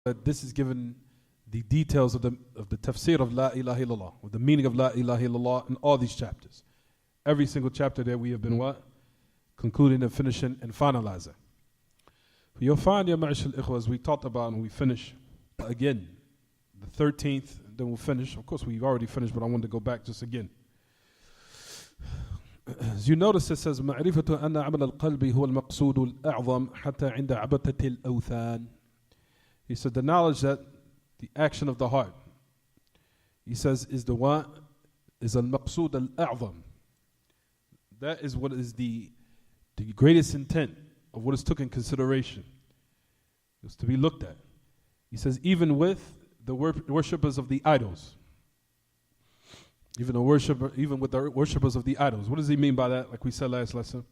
that this is given the details of the tafsir of La ilaha illallah, or the meaning of La ilaha illallah in all these chapters. Every single chapter that we have been what? Concluding and finishing and finalizing. You'll find, ya ma'ashal ikhwa, as we talked about and we finish, again, the 13th, then we'll finish. Of course, we've already finished, but I wanted to go back just again. As you notice, it says, مَعْرِفَةُ أَنَّ عَمَلَ الْقَلْبِ هُوَ الْمَقْصُودُ الْأَعْظَمُ حَتَّى عِنْدَ عَبَدَةِ الْأَوْثَانِ. He said, the knowledge that the action of the heart, he says, is the what? Is al-maqsood al-a'zam. That is what is the greatest intent of what is took in consideration. It's to be looked at. He says, even with the worshippers of the idols. Even with the worshippers of the idols. What does he mean by that? Like we said last lesson.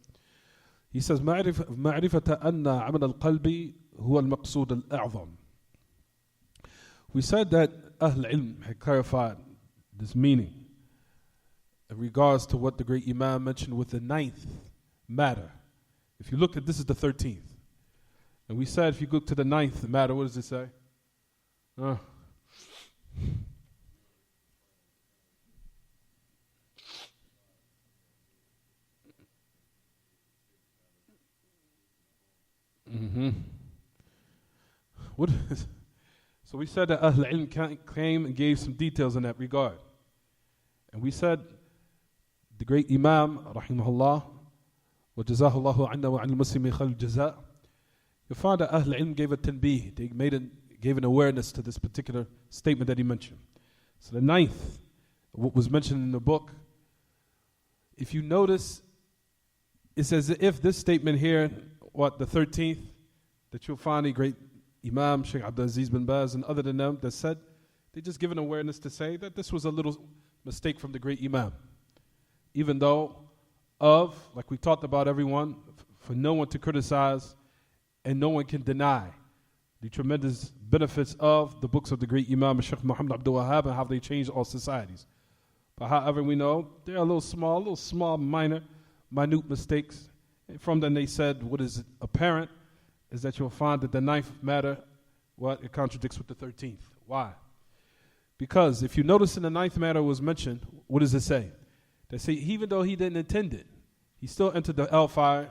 He says, مَعْرِفَةَ أَنَّ عَمَلَ الْقَلْبِ هُوَ الْمَقْصُودُ الْأَعْظَمُ. We said that Ahl Ilm had clarified this meaning in regards to what the great Imam mentioned with the 9th matter. If you look at, this is the 13th. And we said if you look to the 9th matter, what does it say? What is, so we said that Ahl Ilm came and gave some details in that regard. And we said the great Imam, rahimahullah, wa jazahullahu anna wa anil muslimi khal jazaa, you find that Ahl Ilm gave a tanbih, they gave an awareness to this particular statement that he mentioned. So the 9th, what was mentioned in the book, if you notice, it's as if this statement here, the 13th, that you'll find a great Imam, Sheikh Abdulaziz bin Baz, and other than them that said, they just give an awareness to say that this was a little mistake from the great Imam. Even though like we talked about everyone, for no one to criticize and no one can deny the tremendous benefits of the books of the great Imam, Sheikh Muhammad Abdul Wahhab, and how they changed all societies. But however we know, there are little small, minute mistakes. And from them they said what is apparent is that you'll find that the 9th matter, it contradicts with the 13th. Why? Because if you notice in the 9th matter was mentioned, what does it say? They say even though he didn't intend it, he still entered the hellfire,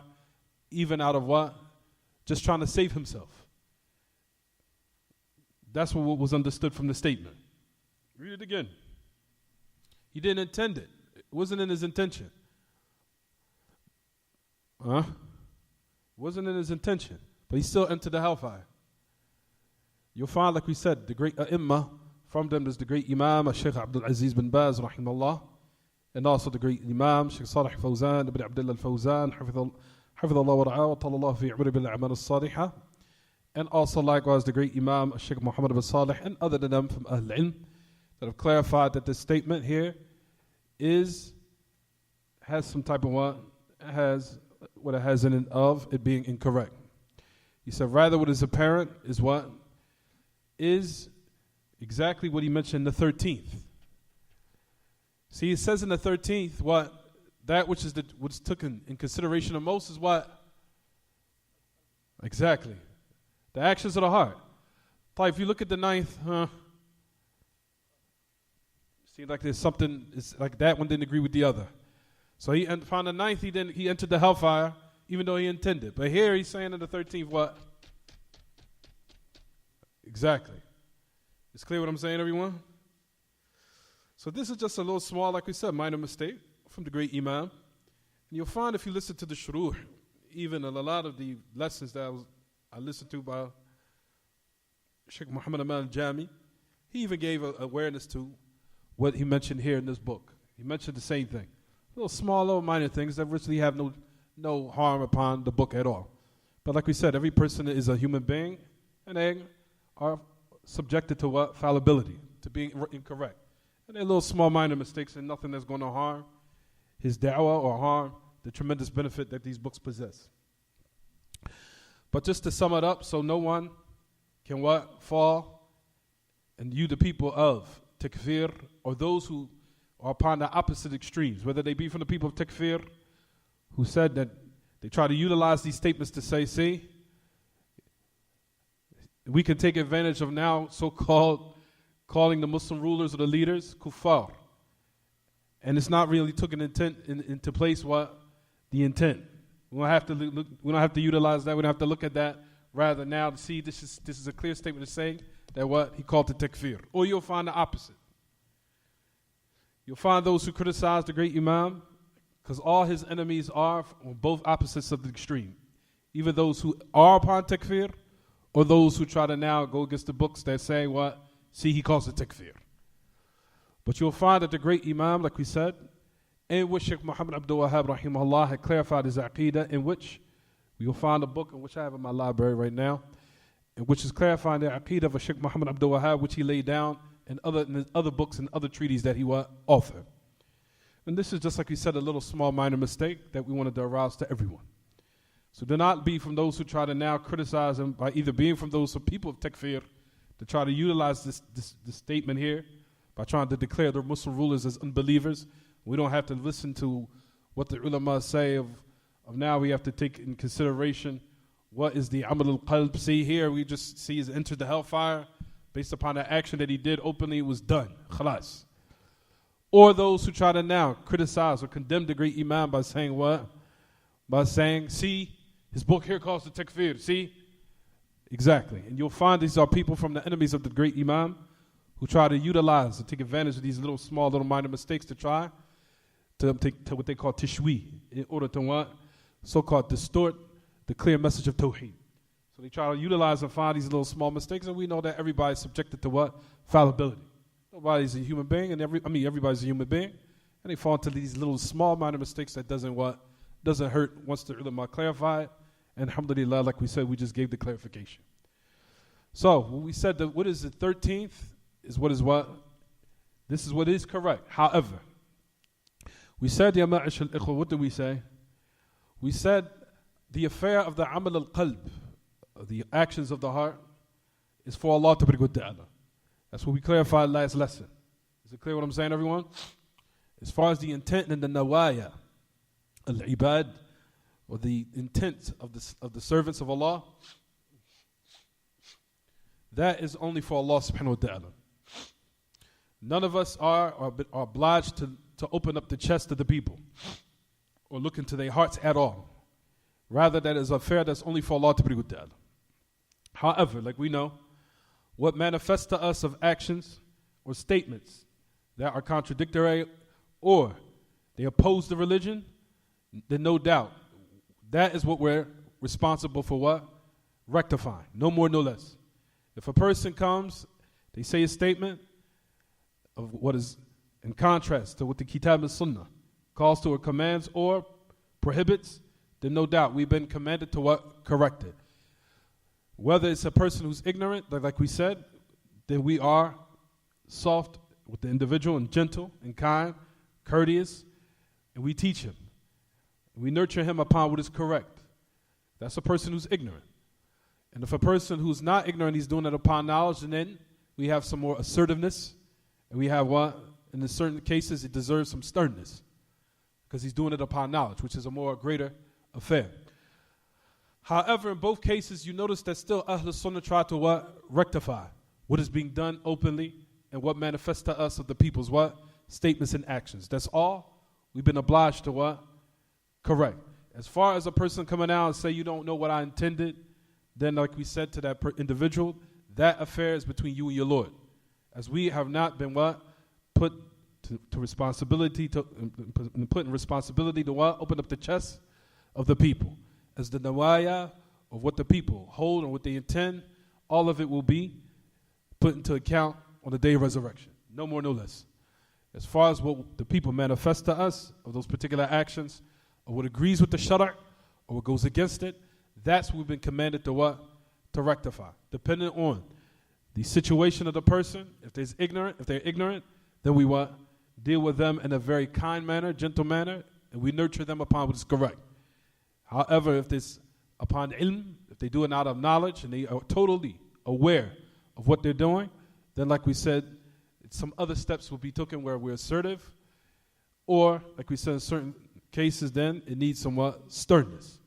even out of what? Just trying to save himself. That's what was understood from the statement. Read it again. He didn't intend it. It wasn't in his intention. Wasn't in his intention. But he still entered the hellfire. You'll find, like we said, the great A'imma, from them there's the great Imam, Sheikh Abdulaziz bin Baz, rahimahullah, and also the great Imam, Sheikh Salih Fawzan, Ibn Abdullah al-Fawzan, Hafidhullah wa ra'a, wa tallallahu fi umri bil a'mal as-salihah, and also likewise the great Imam, Sheikh Muhammad bin Salih, and other than them from Ahl Ilm, that have clarified that this statement here has some type of what it has in it of it being incorrect. He said rather what is apparent is what is exactly what he mentioned in the 13th. See, it says in the 13th that which is what's taken in consideration of most is what? Exactly. The actions of the heart. If you look at the 9th, seems like there's something, it's like that one didn't agree with the other. So he found the 9th, he entered the hellfire, even though he intended. But here he's saying in the 13th what? Exactly. It's clear what I'm saying, everyone? So this is just a little small, like we said, minor mistake from the great Imam. And you'll find if you listen to the shuruh, even a lot of the lessons that I listened to by Sheikh Muhammad Aman al-Jami, he even gave awareness to what he mentioned here in this book. He mentioned the same thing. Little minor things that virtually have no harm upon the book at all. But like we said, every person is a human being, and they are subjected to what? Fallibility, to being incorrect. And they're little small minor mistakes and nothing that's going to harm his da'wah or harm the tremendous benefit that these books possess. But just to sum it up, so no one can fall, and you the people of takfir, or those who are upon the opposite extremes, whether they be from the people of takfir, who said that they try to utilize these statements to say, see, We can take advantage of now so-called calling the Muslim rulers or the leaders kuffar. And it's not really taken into place what the intent. We don't have to look, we don't have to utilize that. We don't have to look at that. Rather now to see this is a clear statement of saying that what he called the takfir. Or you'll find the opposite. You'll find those who criticize the great Imam because all his enemies are on both opposites of the extreme. Either those who are upon takfir or those who try to now go against the books that say what? See, he calls it takfir. But you'll find that the great Imam, like we said, in which Sheikh Muhammad Abdul Wahhab rahimahullah had clarified his aqidah, in which you'll find a book in which I have in my library right now, in which is clarifying the aqidah of Sheikh Muhammad Abdul Wahhab, which he laid down in other books and other treaties that he authored. And this is just like we said, a little small minor mistake that we wanted to arouse to everyone. So do not be from those who try to now criticize him by either being from those people of takfir to try to utilize this statement here by trying to declare the Muslim rulers as unbelievers. We don't have to listen to what the ulama say of now. We have to take in consideration what is the amal al-qalb. See here, we just see he's entered the hellfire based upon the action that he did openly. It was done. Khalas. Or those who try to now criticize or condemn the great Imam by saying what? By saying, see, his book here calls the takfir. See? Exactly. And you'll find these are people from the enemies of the great Imam who try to utilize and take advantage of these little minor mistakes to try to what they call tishwi, in order to what? So-called distort the clear message of Tawheed. So they try to utilize and find these little small mistakes, and we know that everybody's subjected to what? Fallibility. Nobody's a human being, and everybody's a human being, and they fall into these little small minor mistakes that doesn't hurt once the ulama clarify it. And alhamdulillah, like we said, we just gave the clarification. So when we said that what is the 13th is what is what? This is what is correct. However, we said, Ya ma'ash al-ikhwa, what did we say? We said the affair of the amal al-qalb, the actions of the heart, is for Allah to bring good to Allah. That's what we clarified last lesson. Is it clear what I'm saying, everyone? As far as the intent and the nawaya, al-ibad, or the intent of the servants of Allah, that is only for Allah subhanahu wa ta'ala. None of us are obliged to open up the chest of the people or look into their hearts at all. Rather, that is an affair that's only for Allah to bring good to Allah. However, like we know, what manifests to us of actions or statements that are contradictory or they oppose the religion, then no doubt, that is what we're responsible for what? Rectifying. No more, no less. If a person comes, they say a statement of what is in contrast to what the Kitaab At-Sunnah calls to or commands or prohibits, then no doubt we've been commanded to what? Correct it. Whether it's a person who's ignorant, like we said, then we are soft with the individual and gentle and kind, courteous, and we teach him. We nurture him upon what is correct. That's a person who's ignorant. And if a person who's not ignorant, he's doing it upon knowledge, and then we have some more assertiveness, and we have what? In certain cases, it deserves some sternness, because he's doing it upon knowledge, which is a more greater affair. However, in both cases, you notice that still Ahlul Sunnah try to what? Rectify what is being done openly and what manifests to us of the people's what? Statements and actions. That's all we've been obliged to what? Correct. As far as a person coming out and say, you don't know what I intended, then like we said to that individual, that affair is between you and your Lord. As we have not been what? Put to responsibility, put in responsibility to what? Open up the chest of the people. As the nawaya of what the people hold and what they intend, all of it will be put into account on the day of resurrection. No more, no less. As far as what the people manifest to us of those particular actions, or what agrees with the shara' or what goes against it, that's what we've been commanded to what? To rectify. Depending on the situation of the person, if they're ignorant, then we what? Deal with them in a very kind manner, gentle manner, and we nurture them upon what is correct. However, if it's upon ilm, if they do it out of knowledge and they are totally aware of what they're doing, then like we said, some other steps will be taken where we're assertive, or like we said in certain cases, then it needs somewhat sternness.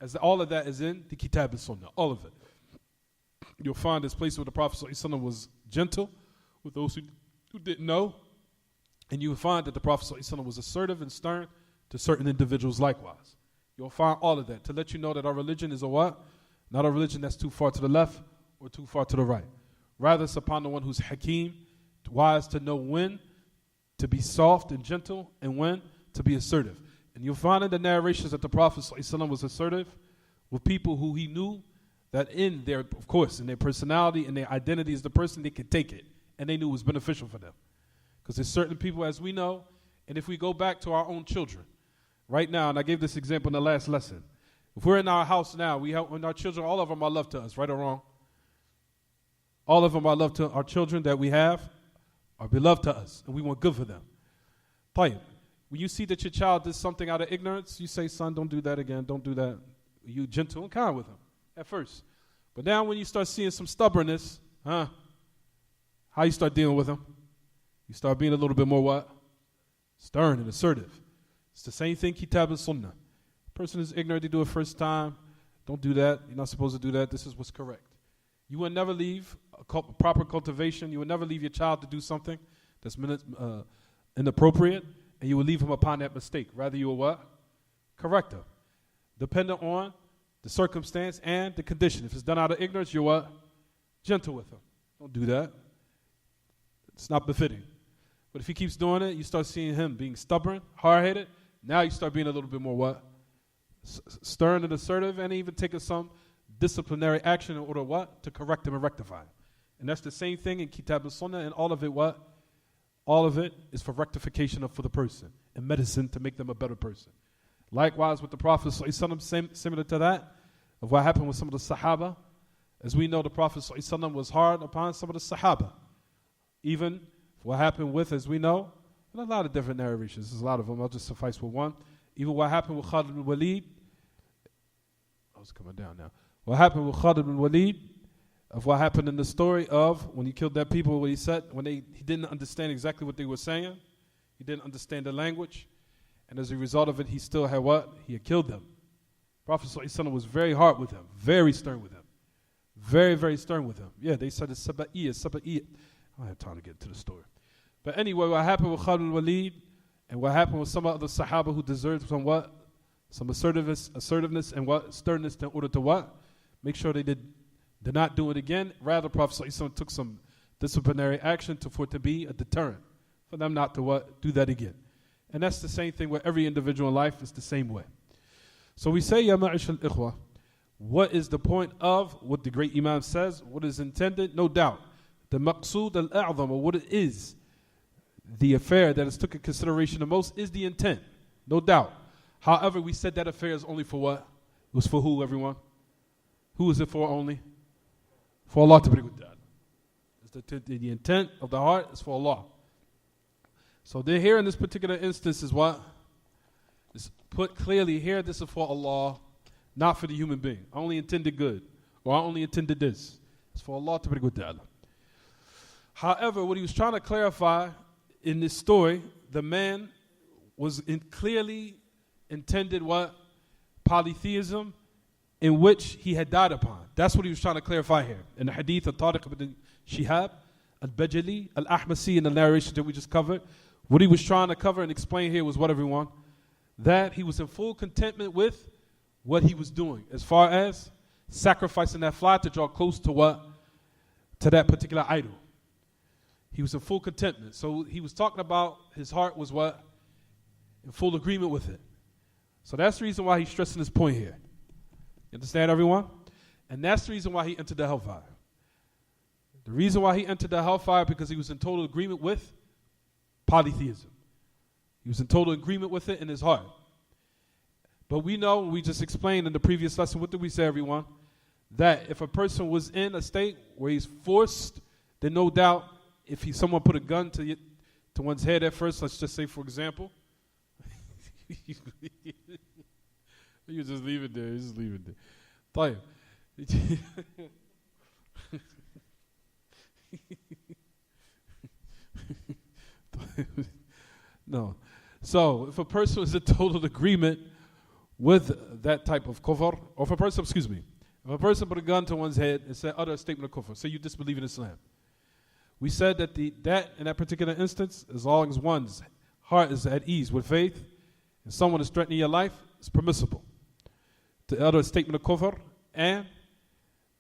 As all of that is in the Kitaab At-Sunnah, all of it. you'll find this place where the Prophet ﷺ was gentle with those who didn't know. And you will find that the Prophet ﷺ was assertive and stern to certain individuals likewise. You'll find all of that to let you know that our religion is a what? Not a religion that's too far to the left or too far to the right. Rather, it's upon the one who's hakeem, wise to know when to be soft and gentle and when to be assertive. And you'll find in the narrations that the Prophet ﷺ was assertive with people who he knew that in their, of course, in their personality and their identity as the person, they could take it. And they knew it was beneficial for them. Because there's certain people, as we know, and if we go back to our own children, right now, and I gave this example in the last lesson. If we're in our house now, when our children, all of them are love to us, right or wrong? All of them are love to our children that we have are beloved to us, and we want good for them. When you see that your child did something out of ignorance, you say, son, don't do that again, don't do that. You gentle and kind with him at first. But now when you start seeing some stubbornness, how you start dealing with him? You start being a little bit more what? Stern and assertive. It's the same thing, Kitaab and Sunnah. Person is ignorant, they do it first time. Don't do that. You're not supposed to do that. This is what's correct. You will never leave proper cultivation. You will never leave your child to do something that's inappropriate, and you will leave him upon that mistake. Rather, you will what? Correct him. Dependent on the circumstance and the condition. If it's done out of ignorance, you're what? Gentle with him. Don't do that. It's not befitting. But if he keeps doing it, you start seeing him being stubborn, hard-headed. Now you start being a little bit more what? Stern and assertive, and even taking some disciplinary action in order what? To correct him and rectify him. And that's the same thing in Kitaab At-Sunnah, and all of it what? All of it is for rectification for the person and medicine to make them a better person. Likewise with the Prophet ﷺ, similar to that, of what happened with some of the Sahaba. As we know, the Prophet ﷺ was hard upon some of the Sahaba. Even what happened with, as we know, and a lot of different narrations, there's a lot of them, I'll just suffice with one. Even what happened with Khalid bin Walid, I was coming down now. What happened with Khalid bin Walid, of what happened in the story of when he killed that people, what he said, when he didn't understand exactly what they were saying, he didn't understand the language, and as a result of it, he still had what? He had killed them. Prophet ﷺ was very hard with him, very stern with him. Very, very stern with him. Yeah, they said it's saba'iyya. I don't have time to get into the story. But anyway, what happened with Khalid bin Walid, and what happened with some other Sahaba who deserved some what? Some assertiveness and what? Sternness in order to what? Make sure they did not do it again. Rather, Prophet ﷺ took some disciplinary action for it to be a deterrent for them not to what? Do that again. And that's the same thing with every individual in life. It's the same way. So we say, Ya ma'ish al-ikhwa, what is the point of what the great Imam says? What is intended? No doubt. The maqsood al-a'zam, or what it is, the affair that is took into consideration the most is the intent. No doubt. However, we said that affair is only for what? It was for who, everyone? Who is it for only? For Allah to be with that. The intent of the heart is for Allah. So then here in this particular instance is what? It's put clearly here, this is for Allah, not for the human being. I only intended good, or I only intended this. It's for Allah to be with that. However, what he was trying to clarify in this story, the man was clearly intended what? Polytheism, in which he had died upon. That's what he was trying to clarify here. In the hadith of Tariq ibn Shihab, al-Bajali, al-Ahmasi, in the narration that we just covered, what he was trying to cover and explain here was what, everyone? That he was in full contentment with what he was doing, as far as sacrificing that fly to draw close to what? To that particular idol. He was in full contentment. So he was talking about his heart was what? In full agreement with it. So that's the reason why he's stressing this point here. You understand, everyone? And that's the reason why he entered the hellfire. The reason why he entered the hellfire, because he was in total agreement with polytheism. He was in total agreement with it in his heart. But we know, we just explained in the previous lesson, what did we say, everyone? That if a person was in a state where he's forced, then no doubt, if someone put a gun to one's head at first, let's just say, for example, you just leave it there. You just leave it there. No. So, if a person is in total agreement with that type of kufr, or if a person, If a person put a gun to one's head and said, utter a statement of kufr, say you disbelieve in Islam. We said that in that particular instance, as long as one's heart is at ease with faith and someone is threatening your life, it's permissible to utter a statement of kufr, and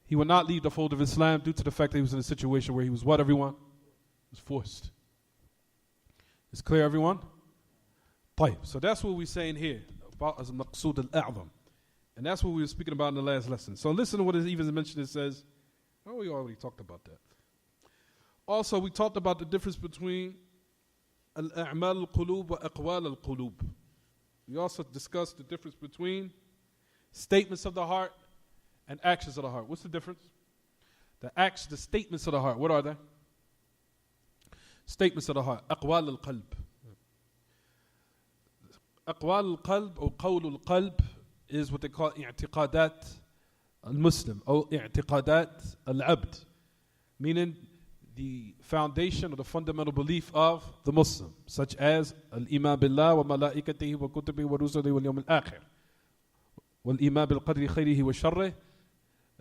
he will not leave the fold of Islam due to the fact that he was in a situation where he was what, everyone? He was forced. It's clear, everyone? طيب. So that's what we're saying here about as maqsood al-a'zam. And that's what we were speaking about in the last lesson. So listen to what it even mentioned. It says, oh, we already talked about that. Also, we talked about the difference between al-a'mal al-qulub wa aqwal al-qulub. We also discussed the difference between statements of the heart and actions of the heart. What's the difference? The statements of the heart, what are they? Statements of the heart. Aqwal al-qalb. Aqwal al-qalb or qawl al-qalb is what they call i'tiqadat al-Muslim or i'tiqadat al-abd, meaning the foundation or the fundamental belief of the Muslim, such as al-iman billah wa malaikatihi wa kutubihi wa rusulihi wal yawm al-akhir wal iman bil qadri khayrihi wa sharrihi,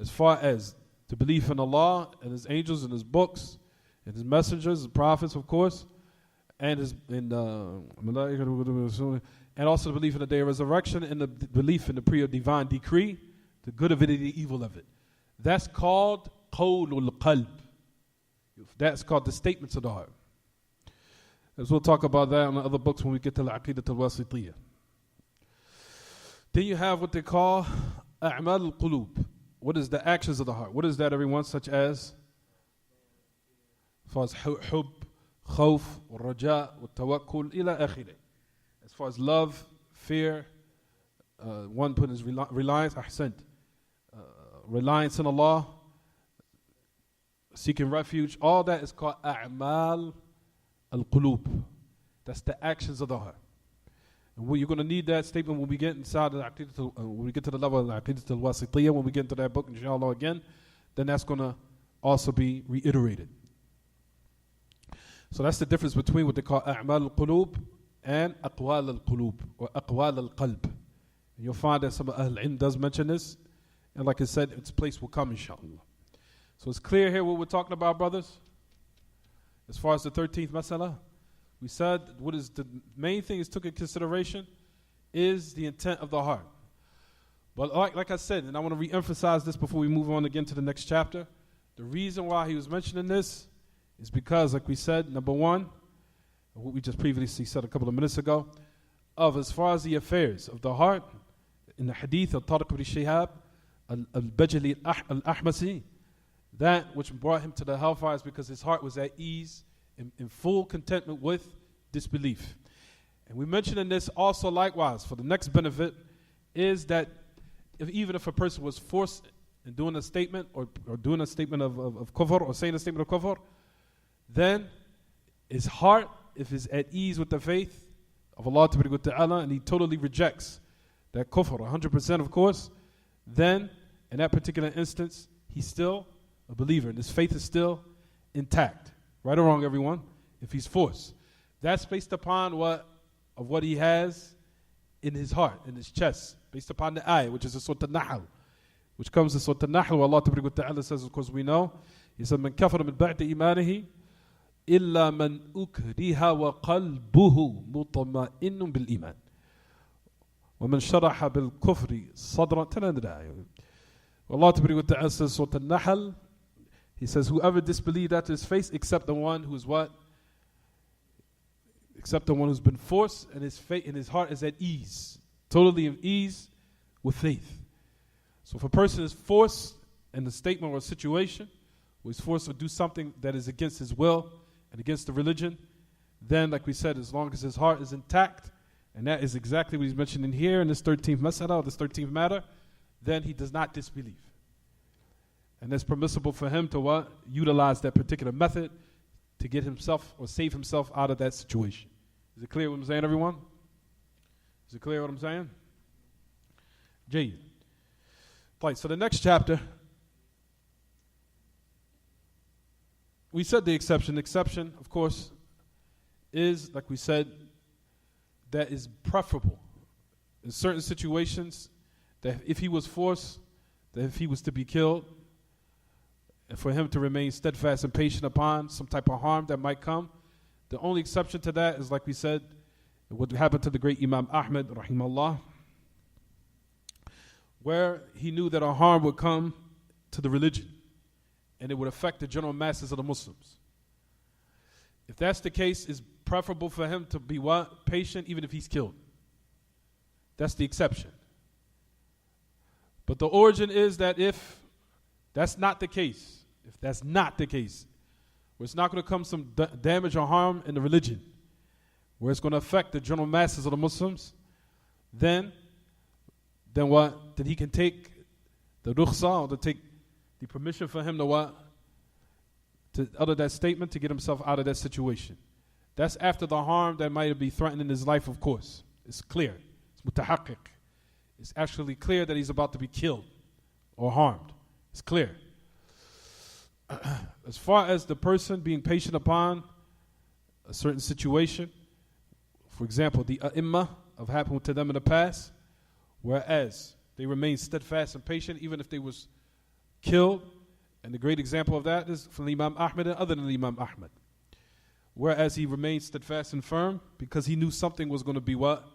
as far as to believe in Allah and His angels and His books and His messengers, His prophets, of course, and and also the belief in the day of resurrection and the belief in the divine decree, the good of it and the evil of it. That's called qawlul qalb. That's called the statements of the heart. As we'll talk about that in the other books when we get to al-aqidat al-wasitiyah. Then you have what they call a'mal al-qulub. What is the actions of the heart? What is that, everyone? Such as far as hub, khawf, raja, tawakkul, ila akhirah. As far as love, fear, one put his reliance, reliance in Allah, seeking refuge, all that is called a'mal al-qulub. That's the actions of the heart. And you're going to need that statement when we get inside the when we get to the level of the aqidat al-wasitiyah, when we get into that book, inshallah, again, then that's going to also be reiterated. So that's the difference between what they call a'mal al-qulub and aqwal al-qulub or aqwal al-qalb. And you'll find that some of Ahl-Ilm does mention this, and like I said, its place will come, inshallah. So it's clear here what we're talking about, brothers. As far as the 13th mas'ala, we said what is the main thing is took into consideration is the intent of the heart. But like I said, and I want to re-emphasize this before we move on again to the next chapter, the reason why he was mentioning this is because, like we said, number one, what we just previously said a couple of minutes ago, of as far as the affairs of the heart, in the hadith of Tariq ibn Shihab, al-Bajali al-Ahmasi, that which brought him to the hellfire is because his heart was at ease, in full contentment with disbelief. And we mentioned in this also likewise, for the next benefit, is that even if a person was forced in doing a statement or doing a statement of kufr or saying a statement of kufr, then his heart, if he's at ease with the faith of Allah Ta'ala and he totally rejects that kufr 100%, of course, then in that particular instance, he's still a believer and his faith is still intact. Right or wrong, everyone? If he's forced. That's based upon what he has in his heart, in his chest, based upon the ayah, which is the Surah Al-Nahl, which comes in Surah Al-Nahl, where Allah Ta'ala says, of course we know, He said, "Man kafara min ba'di imanihi illa man ukriha wa qalbuhu mutma'innun bil iman. Wa man sharaha bil kufri sadran." Tell the ayah. Allah Ta'ala says, Surah Al-Nahl, He says, whoever disbelieved after his face, except the one who's what? Except the one who's been forced and his faith in his heart is at ease. Totally at ease with faith. So if a person is forced in a statement or a situation, where he's forced to do something that is against his will and against the religion, then like we said, as long as his heart is intact, and that is exactly what he's mentioning here in this 13th mas'ala, this 13th matter, then he does not disbelieve. And it's permissible for him to what? Utilize that particular method to get himself or save himself out of that situation. Is it clear what I'm saying, everyone? Is it clear what I'm saying? Jayyid. Right, so the next chapter, we said the exception. The exception, of course, is, like we said, that is preferable. In certain situations, that if he was forced that if he was to be killed, and for him to remain steadfast and patient upon some type of harm that might come. The only exception to that is, like we said, what happened to the great Imam Ahmad, rahimahullah, where he knew that a harm would come to the religion, and it would affect the general masses of the Muslims. If that's the case, it's preferable for him to be what? Patient, even if he's killed. That's the exception. But the origin is that if that's not the case, where it's not going to come some damage or harm in the religion, where it's going to affect the general masses of the Muslims, then what? Then he can take the rukhsa, or to take the permission for him to what? To utter that statement to get himself out of that situation. That's after the harm that might be threatening his life, of course. It's clear. It's mutahaqqiq. It's actually clear that he's about to be killed or harmed. It's clear. As far as the person being patient upon a certain situation, for example, the ai of happened to them in the past, whereas they remain steadfast and patient even if they was killed, and the great example of that is from Imam Ahmad and other than Imam Ahmad. Whereas he remained steadfast and firm because he knew something was going to be what?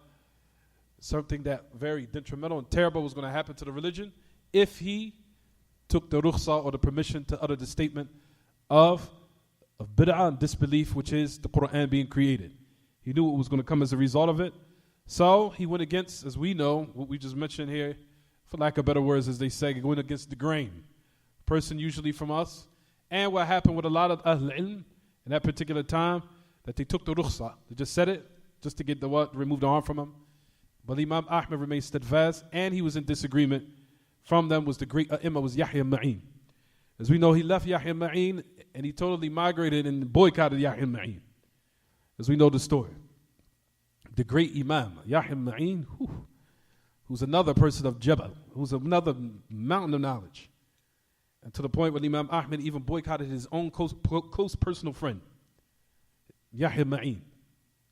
Something that very detrimental and terrible was going to happen to the religion if he took the rukhsa or the permission to utter the statement of bid'ah and disbelief, which is the Quran being created. He knew what was going to come as a result of it. So he went against, as we know, what we just mentioned here, for lack of better words, as they say, he went against the grain. Person usually from us. And what happened with a lot of Ahl Ilm in that particular time, that they took the rukhsa. They just said it, just to get the what, remove the harm from him. But Imam Ahmad remained steadfast, and he was in disagreement. From them was the great Imam, was Yahya Ma'in. As we know, he left Yahya Ma'in, and he totally migrated and boycotted Yahya Ma'in. As we know the story. The great Imam, Yahya Ma'in, who's another person of Jabal, who's another mountain of knowledge. And to the point where Imam Ahmad even boycotted his own close personal friend, Yahya Ma'in.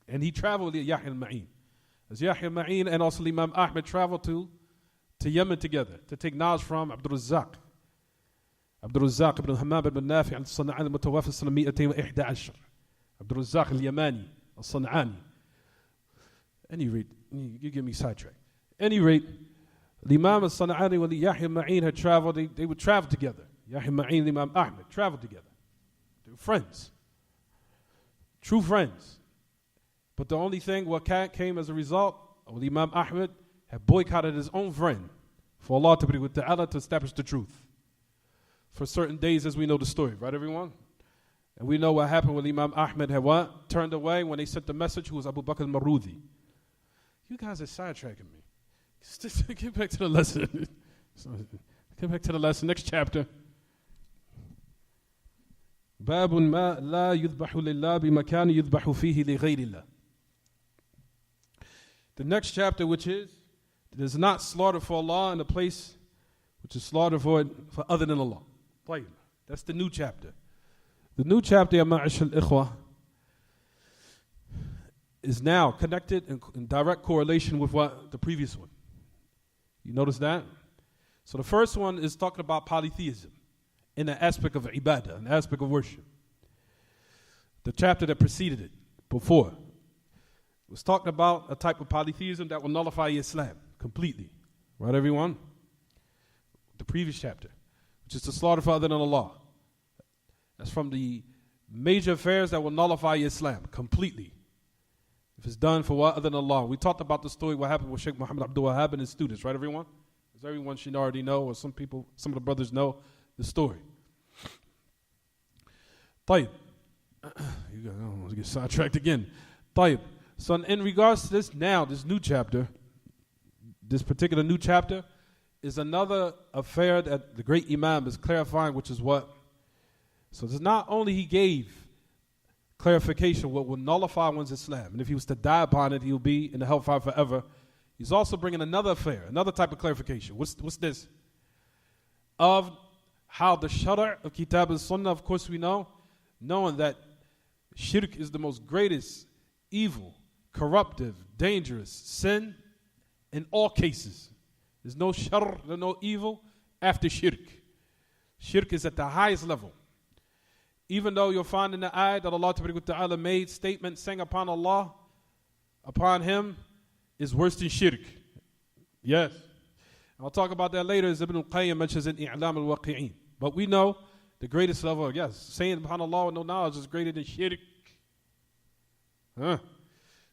And he traveled with Yahya Ma'in. As Yahya Ma'in and also Imam Ahmad traveled to Yemen together to take knowledge from AbdurRazzaq. AbdurRazzaq ibn Hammam ibn Nafi' al-San'ani al-Mutawaffa sana 211. AbdurRazzaq al-Yamani al-San'ani. Any rate, you get me sidetracked. Any rate, the Imam al-San'ani and Yahya Ma'in had traveled, they would travel together. Yahya Ma'in and Imam Ahmad traveled together. They were friends. True friends. But the only thing what came as a result, Imam Ahmad had boycotted his own friend for Allah to establish the truth. For certain days, as we know the story, right everyone? And we know what happened when Imam Ahmad had what? Turned away when they sent the message, who was Abu Bakr al-Marudi. You guys are sidetracking me. Get back to the lesson. Get back to the lesson. Next chapter. باب ما لا يذبح لله بمكان يذبح فيه لغير الله. The next chapter, which is, it is not slaughter for Allah in a place which is slaughter for other than Allah. That's the new chapter. The new chapter, Ma'ashal Ikhwah, is now connected in direct correlation with what the previous one. You notice that? So the first one is talking about polytheism in the aspect of ibadah, in the aspect of worship. The chapter that preceded it, before, was talking about a type of polytheism that will nullify Islam completely. Right, everyone? The previous chapter, which is the slaughter for other than Allah. That's from the major affairs that will nullify Islam completely. If it's done for what other than Allah. We talked about the story, what happened with Sheikh Muhammad Abdul Wahab and his students, right, everyone? As everyone should already know, or some people, some of the brothers know the story. طيب. You almost get sidetracked again. طيب. So in regards to this now, this new chapter, this particular new chapter is another affair that the great Imam is clarifying, which is what? So it's not only he gave clarification what will nullify one's Islam, and if he was to die upon it, he'll be in the hellfire forever. He's also bringing another affair, another type of clarification. What's this? Of how the shara' of Kitaab At-Sunnah, of course we know, knowing that shirk is the most greatest evil, corruptive, dangerous sin in all cases. There's no shar, there's no evil after shirk. Shirk is at the highest level. Even though you'll find in the ayat that Allah Ta'ala made statements saying upon Allah, upon Him, is worse than shirk. Yes. I'll talk about that later, as Ibn al-Qayyim mentions in I'lam al-Waqi'een. But we know the greatest level, yes, saying upon Allah with no knowledge is greater than shirk.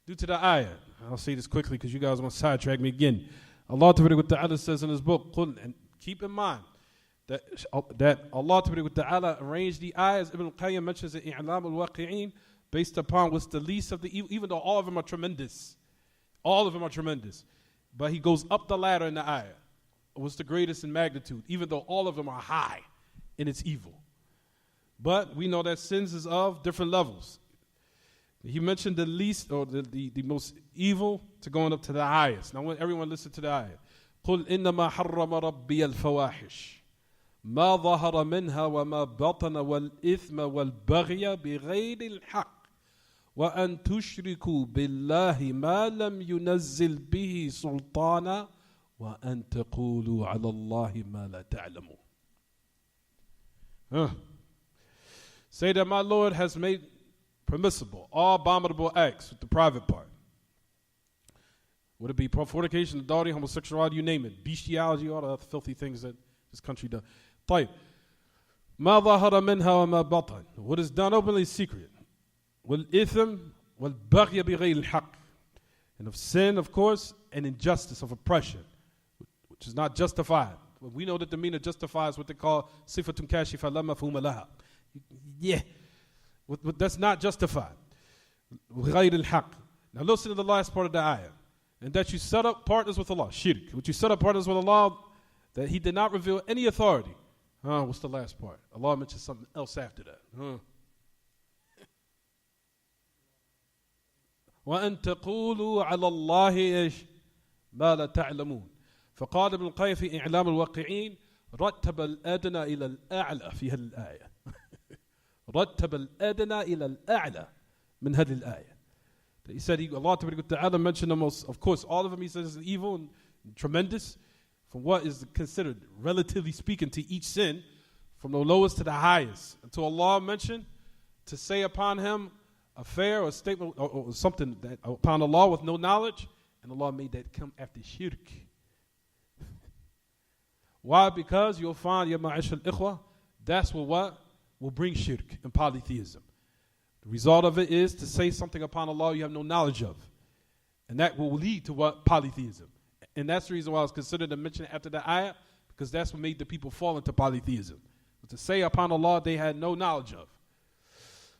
Due to the ayah. I'll say this quickly because you guys want to sidetrack me again. Allah Ta'ala says in His book, and keep in mind that Allah Ta'ala arranged the ayahs, Ibn al-Qayyim mentions in I'lam al-Waqi'een, based upon what's the least of the evil, even though all of them are tremendous. All of them are tremendous. But he goes up the ladder in the ayah. What's the greatest in magnitude, even though all of them are high in its evil. But we know that sins is of different levels. He mentioned the least, or the most evil, to going up to the highest. Now, when everyone listen to the ayah. قُلْ إِنَّمَا حَرَّمَ رَبِّيَ الْفَوَاحِشِ مَا ظَهَرَ مِنْهَا وَمَا بَطَنَ وَالْإِثْمَ وَالْبَغْيَ بِغَيْرِ الْحَقِّ وَأَن تُشْرِكُوا بِاللَّهِ مَا لَمْ يُنَزِّلْ بِهِ سُلْطَانًا وَأَن تَقُولُوا عَلَى اللَّهِ مَا لَا تَعْلَمُونَ. Say that my Lord has made permissible all abominable acts with the private part. Would it be fornication, adultery, homosexuality, you name it, bestiality, all the other filthy things that this country does. طيب. ما ظهر منها وما بطن. What is done openly is secret. والإثم والبغي بغير الحق. And of sin, of course, and injustice, of oppression, which is not justified. We know that the meaning of justify is what they call sifatun kashifa la mafhuma laha. Yeah. But that's not justified. غير الحق. Now listen to the last part of the ayah. And that you set up partners with Allah. Shirk. Which you set up partners with Allah, that He did not reveal any authority. What's the last part? Allah mentions something else after that. وأن تقولوا على الله إيش ما لا تعلمون. فقال ابن القيم في إعلام الواقعين رتب الأدنى إلى الأعلى في هذه الآية. رتب الأدنى إلى الأعلى من هذه الآية. He said Allah Ta'ala mentioned the most, of course, all of them He says is evil and tremendous, from what is considered, relatively speaking, to each sin, from the lowest to the highest. Until Allah mentioned to say upon Him affair or statement or something that upon Allah with no knowledge, and Allah made that come after shirk. Why? Because you'll find, ya ma'ashal ikhwa, that's what will bring shirk and polytheism. The result of it is to say something upon Allah you have no knowledge of. And that will lead to what? Polytheism. And that's the reason why it's considered a mention after the ayah, because that's what made the people fall into polytheism. But to say upon Allah they had no knowledge of.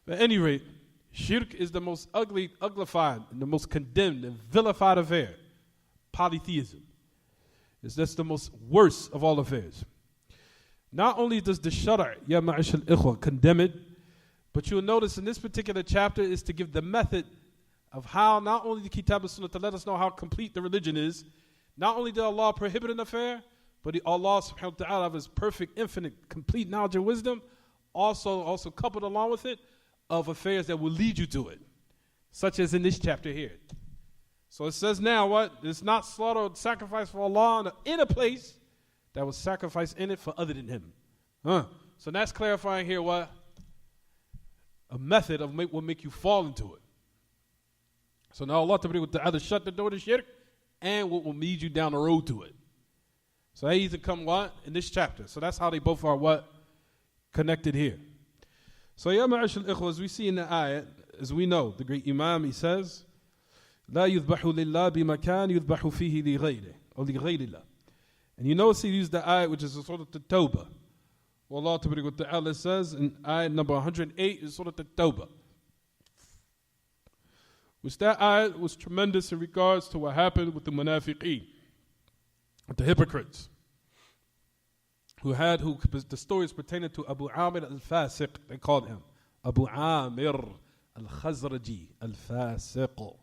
At any rate, shirk is the most uglified, and the most condemned and vilified affair. Polytheism. That's the most worst of all affairs. Not only does the Shara', ya ma'ashal ikhwa, condemn it, but you'll notice in this particular chapter is to give the method of how not only the Kitaab At-Sunnah to let us know how complete the religion is. Not only did Allah prohibit an affair, but Allah subhanahu wa ta'ala of His perfect, infinite, complete knowledge and wisdom also coupled along with it of affairs that will lead you to it, such as in this chapter here. So it says now what? It's not slaughter or sacrifice for Allah in a place that was sacrificed in it for other than Him. So that's clarifying here what? A method of what will make you fall into it. So now Allah Ta'ala shut the door to shirk and what will lead you down the road to it. So they either come what? In this chapter. So that's how they both are what? Connected here. So ya ma'ashal ikhwa, as we see in the ayat, as we know, the great Imam, he says, لا يذبح لله بمكان يذبح فيه لغيره or لغير الله. And you notice he used the ayat which is sort of the Tawbah. Well, Allah Ta'ala says in ayat number 108 is sort of the Tawbah. Which that ayat was tremendous in regards to what happened with the munafiqeen, with the hypocrites, who the story is pertaining to Abu Amir al-Fasiq, they called him. Abu Amir al-Khazraji al-Fasiq.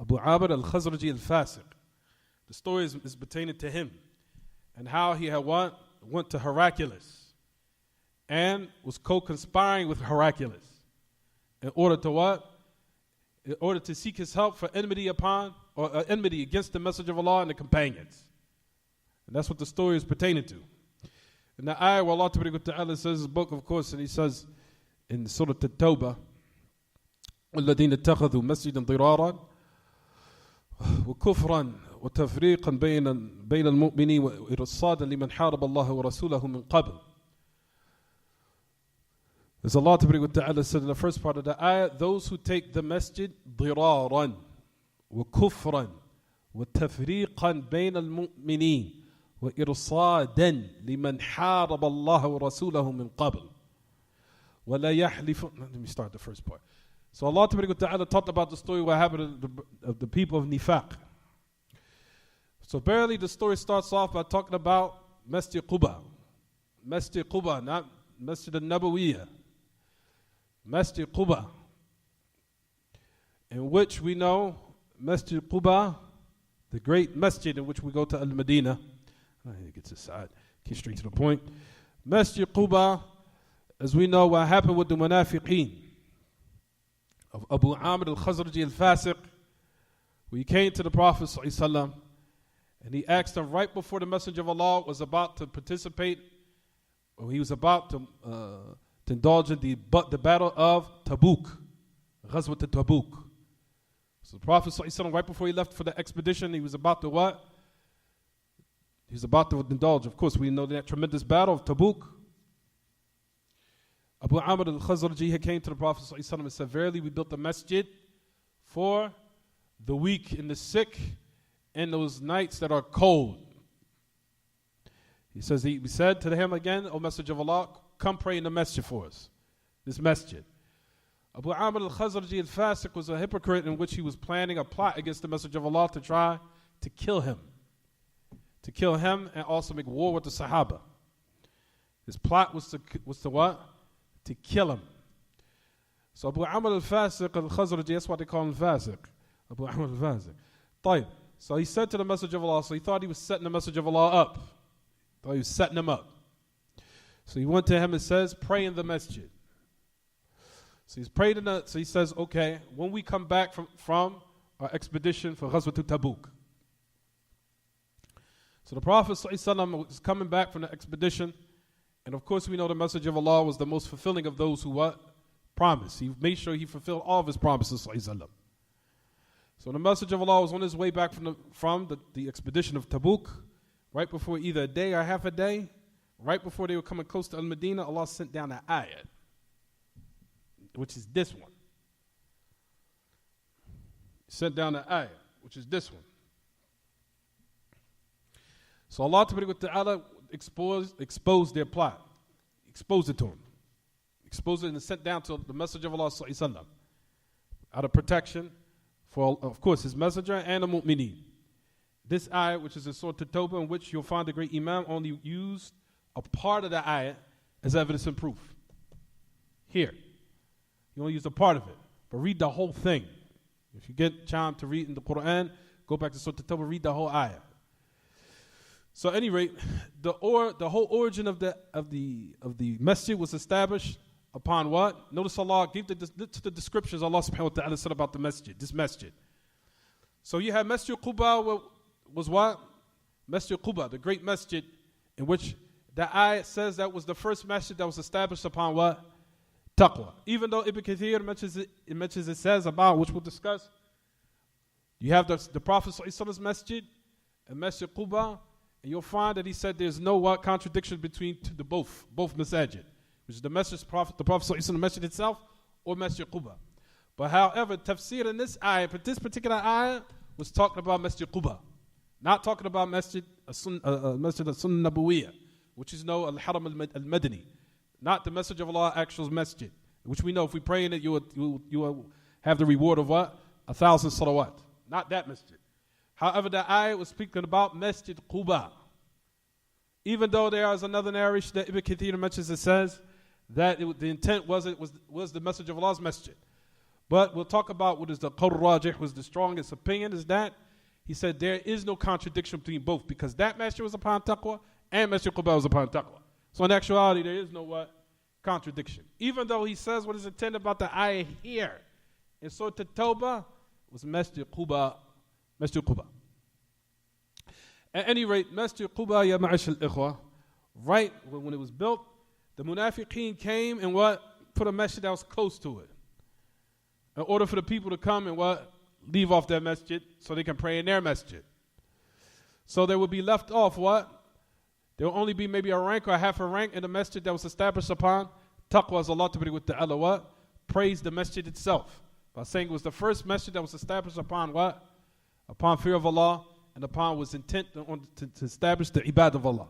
Abu Amir al-Khazraji al-Fasiq. The story is pertaining to him and how he had went to Heraclius and was co-conspiring with Heraclius in order to what? In order to seek his help for enmity against the message of Allah and the companions. And that's what the story is pertaining to. In the ayah where Allah Ta'ala says his book, of course, and he says in Surah At-Tawbah, الذين اتخذوا مسجدا ضرارا وكفرا وتفريقا بين المؤمنين وإرصادا لمن حارب الله ورسوله من قبل. As Allah Ta'ala said in the first part of the ayah, those who take the masjid ضرارا وكفرا وتفريقا بين المؤمنين وإرصادا لمن حارب الله ورسوله من قبل ولا يحلف. Let me start the first part. So Allah Ta'ala talked about the story what happened of the people of Nifaq. So barely the story starts off by talking about Masjid Quba. Masjid Quba, not Masjid al-Nabawiyah. Masjid Quba, in which we know Masjid Quba, the great masjid in which we go to Al-Madinah. It gets aside, get straight to the point. Masjid Quba, as we know what happened with the munafiqeen of Abu Amr al-Khazraji al-Fasiq, where he came to the Prophet ﷺ, and he asked him right before the Messenger of Allah was about to participate, or he was about to indulge in the battle of Tabuk, Ghazwat al-Tabuk. So the Prophet ﷺ, right before he left for the expedition, he was about to what? He was about to indulge. Of course, we know that tremendous battle of Tabuk. Abu Amr al-Khazraji had came to the Prophet ﷺ and said, verily we built a masjid for the weak and the sick in those nights that are cold. He said to him again, O Messenger of Allah, come pray in the masjid for us, this masjid. Abu Amr al-Khazraji al-Fasiq was a hypocrite in which he was planning a plot against the Messenger of Allah to try to kill him. To kill him and also make war with the Sahaba. His plot was to what? To kill him. So Abu Amr al-Fasiq al-Khazraji, that's why they call him Fasiq. Abu Amr al-Fasiq. طيب. So he said to the Messenger of Allah, so he thought he was setting the Messenger of Allah up. Thought he was setting him up. So he went to him and says, pray in the masjid. So he's prayed so he says, okay, when we come back from our expedition for Ghazwat Tabuk. So the Prophet ﷺ was coming back from the expedition, and of course we know the Messenger of Allah was the most fulfilling of those who what? Promised. He made sure he fulfilled all of his promises ﷺ. So the Messenger of Allah was on his way back from the expedition of Tabuk, right before either a day or half a day, right before they were coming close to Al-Madinah, Allah sent down an ayat, which is this one. He sent down an ayat, which is this one. So Allah Ta'ala exposed their plot, exposed it to him, exposed it and sent down to the Messenger of Allah ﷺ, out of protection for, of course, his messenger and the mu'mineen. This ayah, which is in Surah At-Tawbah, in which you'll find the great Imam only used a part of the ayah as evidence and proof. Here. You only use a part of it, but read the whole thing. If you get time to read in the Quran, go back to Surah At-Tawbah, read the whole ayah. So at any rate, the whole origin of the masjid was established upon what? Notice Allah gave the descriptions Allah subhanahu wa ta'ala said about the masjid, this masjid. So you have Masjid Quba was what? Masjid Quba, the great masjid, in which the ayat says that was the first masjid that was established upon what? Taqwa. Even though Ibn Kathir mentions it says about, which we'll discuss, you have the Prophet ﷺ's masjid and Masjid Quba, and you'll find that he said there's no what contradiction between both masajid, which is the Prophet ﷺ masjid itself or Masjid Quba. But however, tafsir in this ayah, but this particular ayah was talking about Masjid Quba, not talking about Masjid al-Sunnah Nabawiyah, which is no al-Haram al-Madani, not the Messenger of Allah actual masjid, which we know if we pray in it, you will have the reward of what? 1,000 salawat. Not that masjid. However, the ayah was speaking about Masjid Quba. Even though there is another narration that Ibn Kathir mentions that says that the intent was the Messenger of Allah's masjid. But we'll talk about what is the Qawl Rajih, was the strongest opinion, is that he said there is no contradiction between both, because that masjid was upon taqwa and Masjid Quba was upon taqwa. So in actuality, there is no what? Contradiction. Even though he says what is intended about the ayah here in Surah At-Tawbah was Masjid Quba. Masjid Quba. At any rate, Masjid Quba, ya ma'ash al-ikhwa, right when it was built, the munafiqeen came and what? Put a masjid that was close to it. In order for the people to come and what? Leave off their masjid so they can pray in their masjid. So there would be left off what? There will only be maybe a rank or half a rank in the masjid that was established upon taqwa as Allah ta'ala what? Praise the masjid itself. By saying it was the first masjid that was established upon what? Upon fear of Allah and upon was intent to establish the ibad of Allah.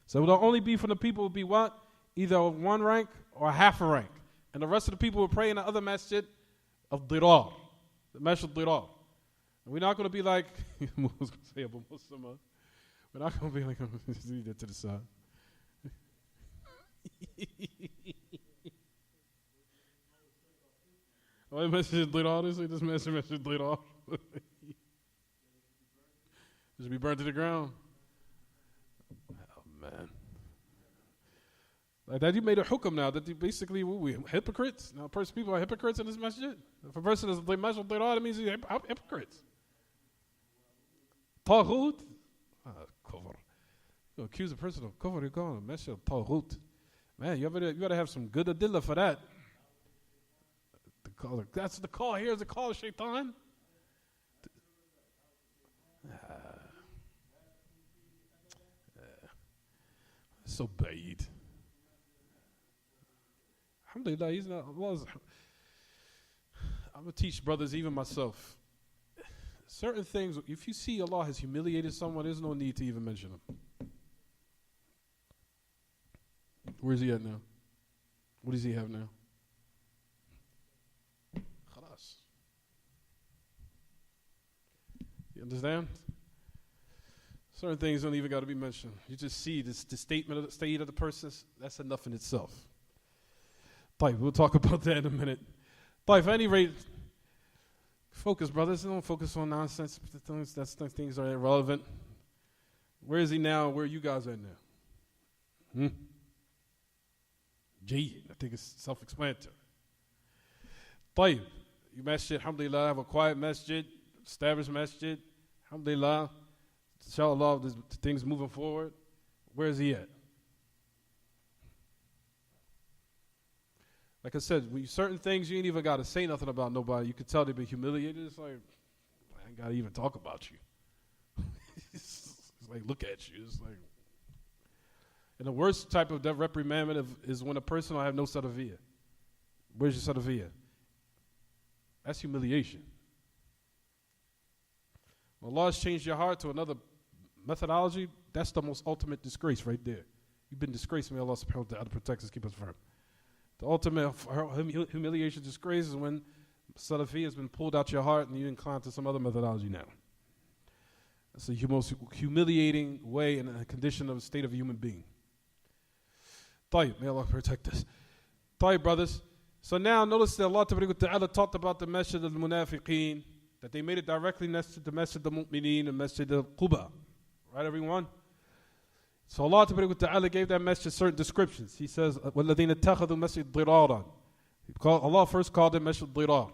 So it will only be from the people would be what? Either one rank or half a rank. And the rest of the people will pray in the other masjid of dirar. The masjid dirar. And we're not going to be like, I was going to say Abu Muslim. We're not going to be like, leave that to the side. Oh, the masjid dirar, they say this masjid dirar. It should be burned to the ground. Oh, man. Like that, you made a hukum now that basically we hypocrites. Now, people are hypocrites in this masjid. If a person is masjid dirar, it means he's hypocrites. Taghut. Kufr. You accuse a person of kufr, you call him masjid taghut. Man, you gotta have some good adillah for that. That's the call. Here's the call, shaitan. So bad. Alhamdulillah, he's not. I'm going to teach brothers, even myself. Certain things, if you see Allah has humiliated someone, there's no need to even mention him. Where is he at now? What does he have now? Khalas. You understand? Certain things don't even got to be mentioned. You just see the statement of the state of the person. That's enough in itself. We'll talk about that in a minute. At any rate, focus, brothers. Don't focus on nonsense. Things are irrelevant. Where is he now? Where are you guys at now? I think it's self-explanatory. You masjid, alhamdulillah, have a quiet masjid, established masjid, alhamdulillah. Inshallah, the things moving forward. Where is he at? Like I said, certain things you ain't even got to say nothing about nobody. You could tell they've been humiliated. It's like, I ain't got to even talk about you. It's like, look at you. It's like, and the worst type of reprimandment is when a person will have no sadafiyah. Where's your sadafiyah? That's humiliation. When Allah has changed your heart to another methodology, that's the most ultimate disgrace right there. You've been disgraced. May Allah subhanahu wa ta'ala protect us, keep us firm. The ultimate humiliation, disgrace is when Salafi has been pulled out your heart and you incline to some other methodology now. That's the most humiliating way and a condition of a state of a human being. May Allah protect us. Brothers. So now notice that Allah Ta'ala talked about the masjid al-munafiqeen, that they made it directly next to the masjid al-mu'mineen and masjid al-Quba. Right, everyone? So Allah Ta'ala gave that masjid certain descriptions. He says, وَالَّذِينَ اتَّخَذُوا مَسْجِدْ ضِرَارًا. Allah first called it masjid dirar.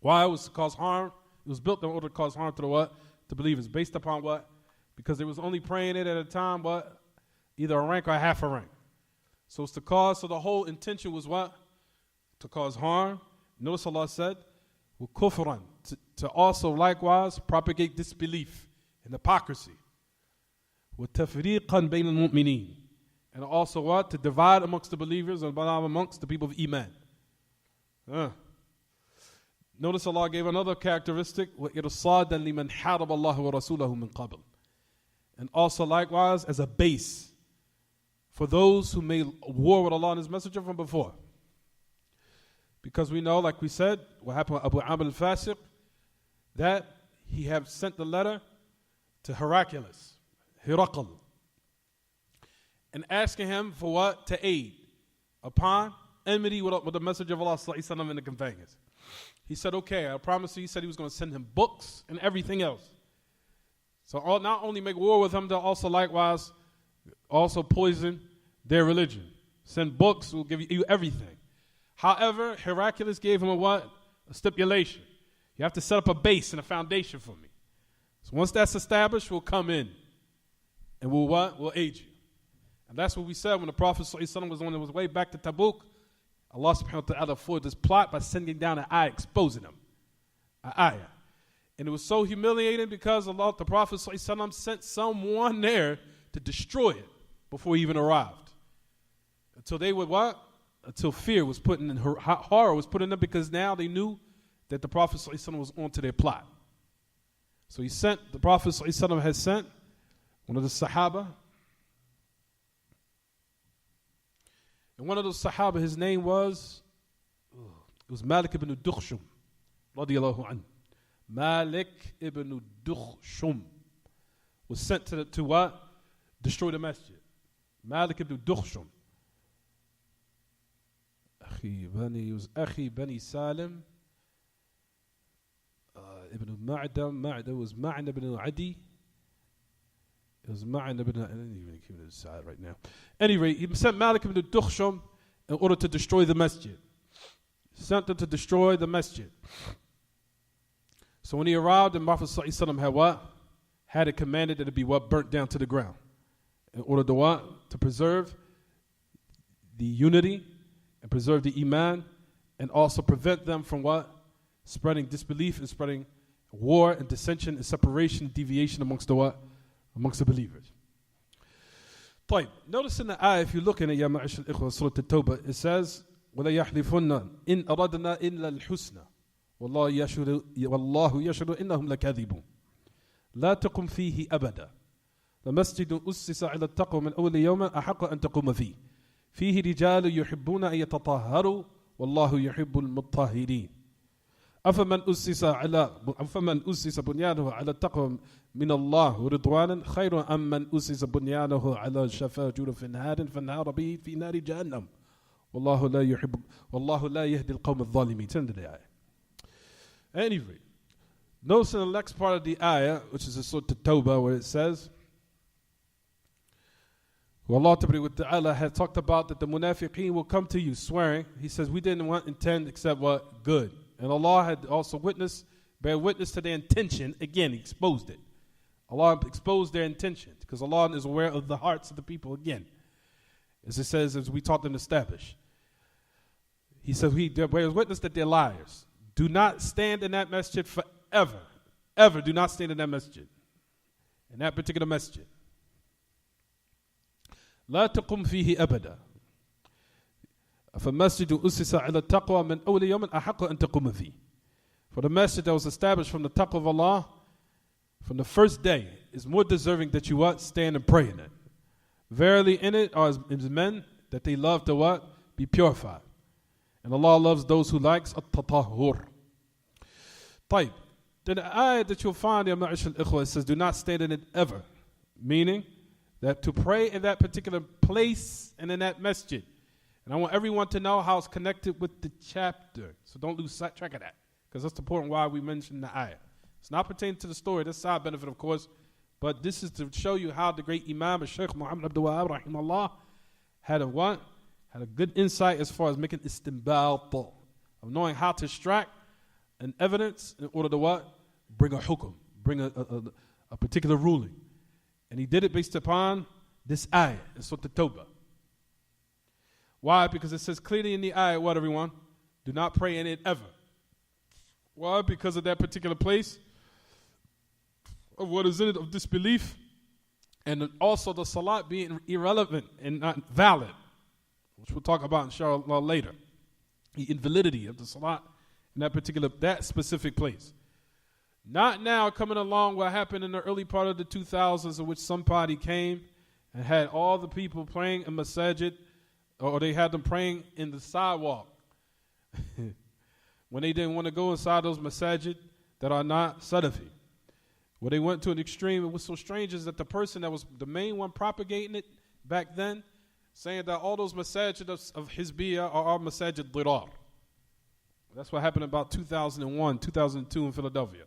Why? It was to cause harm. It was built in order to cause harm to the what? To believers. Based upon what? Because they was only praying it at a time, what? Either a rank or half a rank. So it's to cause, so the whole intention was what? To cause harm. Notice Allah said, وَكُفْرًا. To also likewise propagate disbelief and hypocrisy. وَتَفْرِيقًا بَيْنَ الْمُؤْمِنِينَ. And also what? To divide amongst the believers and amongst the people of Iman. Notice Allah gave another characteristic. وَإِرْصَادًا لِمَنْ حَارَبَ اللَّهُ وَرَسُولَهُ مِنْ قَبْلِ. And also likewise as a base for those who made war with Allah and His Messenger from before. Because we know, like we said, what happened with Abu Amr al-Fasiq, that he had sent the letter to Herakl, and asking him for what? To aid upon enmity with the Messenger of Allah and the companions. He said, okay, I promise you. He said he was going to send him books and everything else. So not only make war with him, they'll also likewise also poison their religion. Send books, will give you everything. However, Herakl gave him a what? A stipulation. You have to set up a base and a foundation for me. So once that's established, we'll come in. And we'll what? We'll aid you. And that's what we said when the Prophet ﷺ was on his way back to Tabuk. Allah subhanahu wa ta'ala forwarded this plot by sending down an ayah, exposing him. An ayah. And it was so humiliating because Allah, the Prophet ﷺ sent someone there to destroy it before he even arrived. Until they would what? Until fear was put in, horror was put in them, because now they knew that the Prophet ﷺ was onto their plot. So he sent, the Prophet ﷺ had sent one of the Sahaba. And one of those Sahaba, his name was, it was Malik ibn Dukhshum, radiyallahu anhu. Malik ibn Dukhshum was sent to what? Destroy the masjid. Malik ibn Dukhshum. He was Akhi Bani Salim. Ibn Ma'da was Ma'an ibn Adi. It was Ma'an ibn, I didn't even keep it aside right now. Anyway, he sent Malik ibn Dukhshum in order to destroy the masjid. Sent them to destroy the masjid. So when he arrived, the Prophet ﷺ had what? Had it commanded that it be what? Burnt down to the ground. In order to what? To preserve the unity and preserve the iman, and also prevent them from what? Spreading disbelief and spreading war and dissension and separation and deviation amongst the what? Amongst the believers. طيب. Notice in the ayah, if you're looking at Ya Ma'ashar al-Ikhwa, Surah At-Tawbah, it says, وَلَا يَحْلِفُنَّ إِنْ أَرَدْنَا إِلَّا الْحُسْنَى وَاللَّهُ يَشْهَدُ إِنَّهُمْ لَكَاذِبُونَ لا تقم فيه أبدا لمسجد أسس على التقوى من أول يوم أحق أن تقوم فيه رجال يحبون أن يتطهروا والله يحب المطهرين أفمن أسس بنيانه على التقوى من الله رضوانا خير أم من أسس بنيانه على شفا جرف نهار فانهار به في نار جهنم والله لا يهدي القوم الظالمين. Turn to the ayah. Anyway, notice in the next part of the ayah, which is a Surah At-Tawbah, where it says, well, Allah Ta'ala had talked about that the munafiqeen will come to you swearing. He says, we didn't intend except what? Good. And Allah had also bear witness to their intention. Again, He exposed it. Allah exposed their intention, because Allah is aware of the hearts of the people again. As it says, as we taught them to establish. He says, He bears witness that they're liars. Do not stand in that masjid forever. Ever do not stand in that masjid. In that particular masjid. لا تقم فيه أبدا فالمسجد أسس على التقوى من أول يوم أحق أن تقوم فيه. For the masjid that was established from the taqwa of Allah from the first day is more deserving that you what? Stand and pray in it. Verily in it are men that they love to what? Be purified. And Allah loves those who likes at-tatahhur. طيب. Then the ayah that you'll find in Ma'ashar al-Ikhwa, it says, do not stand in it ever. Meaning that to pray in that particular place and in that masjid. And I want everyone to know how it's connected with the chapter. So don't lose track of that, because that's the point why we mentioned the ayah. It's not pertaining to the story. That's side benefit, of course. But this is to show you how the great Imam, Shaykh Muhammad Abdul Wahab, rahimahullah, had a what? Had a good insight as far as making istinbat, of knowing how to extract an evidence in order to what? Bring a hukum, bring a particular ruling. And he did it based upon this ayah in Surah At-Tawbah. Why? Because it says clearly in the ayah, what everyone? Do not pray in it ever. Why? Because of that particular place, of what is in it, of disbelief, and also the salat being irrelevant and not valid, which we'll talk about inshallah later. The invalidity of the salat in that specific place. Not now coming along what happened in the early part of the 2000s, in which somebody came and had all the people praying in masajid, or they had them praying in the sidewalk. When they didn't want to go inside those masajid that are not Salafi. Where they went to an extreme, and what's so strange is that the person that was the main one propagating it back then, saying that all those masajid of Hizbiyah are all masajid dirar. That's what happened about 2001, 2002 in Philadelphia.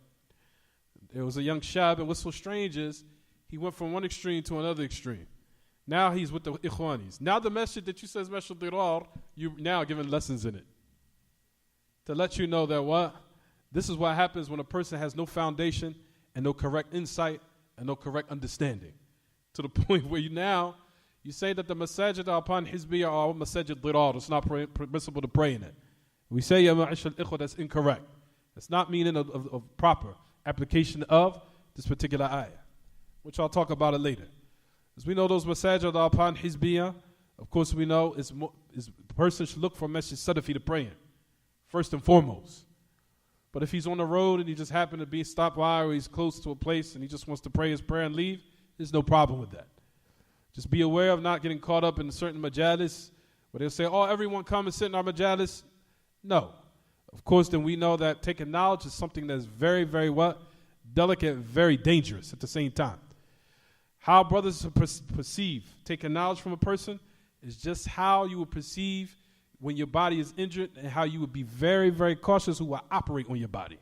There was a young shab, and what's so strange is he went from one extreme to another extreme. Now he's with the Ikhwanis. Now the masjid that you say is masjid dirar, you're now giving lessons in it. To let you know that what? This is what happens when a person has no foundation and no correct insight and no correct understanding. To the point where you You say that the masajid are upon hizbiyah are masajid dirar. It's not permissible to pray in it. We say, ya ma'ashal ikhwa, that's incorrect. That's not meaning of proper application of this particular ayah, which I'll talk about it later. As we know, those masajid are upon hizbiyah. Of course, we know the person should look for masjid sadafi to pray in, first and foremost. But if he's on the road and he just happened to be stopped by, or he's close to a place and he just wants to pray his prayer and leave, there's no problem with that. Just be aware of not getting caught up in certain majalis where they'll say, oh, everyone come and sit in our majalis. No. Of course, then we know that taking knowledge is something that's very, very delicate, very dangerous at the same time. How brothers perceive taking knowledge from a person is just how you would perceive when your body is injured, and how you would be very, very cautious who will operate on your body.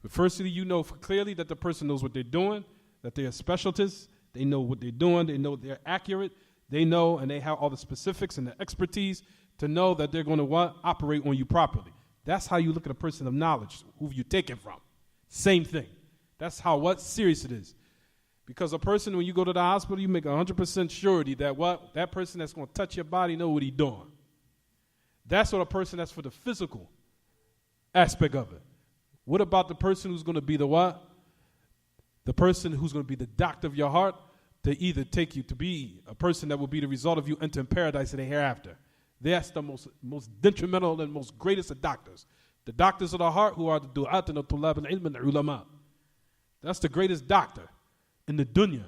But firstly, you know clearly that the person knows what they're doing, that they're specialists, they know what they're doing, they know they're accurate, they know and they have all the specifics and the expertise to know that they're going to operate on you properly. That's how you look at a person of knowledge, who you take it from. Same thing. That's how serious it is. Because a person, when you go to the hospital, you make 100% surety that that person that's going to touch your body know what he's doing. That's what a person that's for the physical aspect of it. What about the person who's going to be the person who's going to be the doctor of your heart, to either take you to be a person that will be the result of you entering paradise in the hereafter. That's the most detrimental and most greatest of doctors. The doctors of the heart, who are the du'at and the tulab al-ilm and the ulama. That's the greatest doctor in the dunya,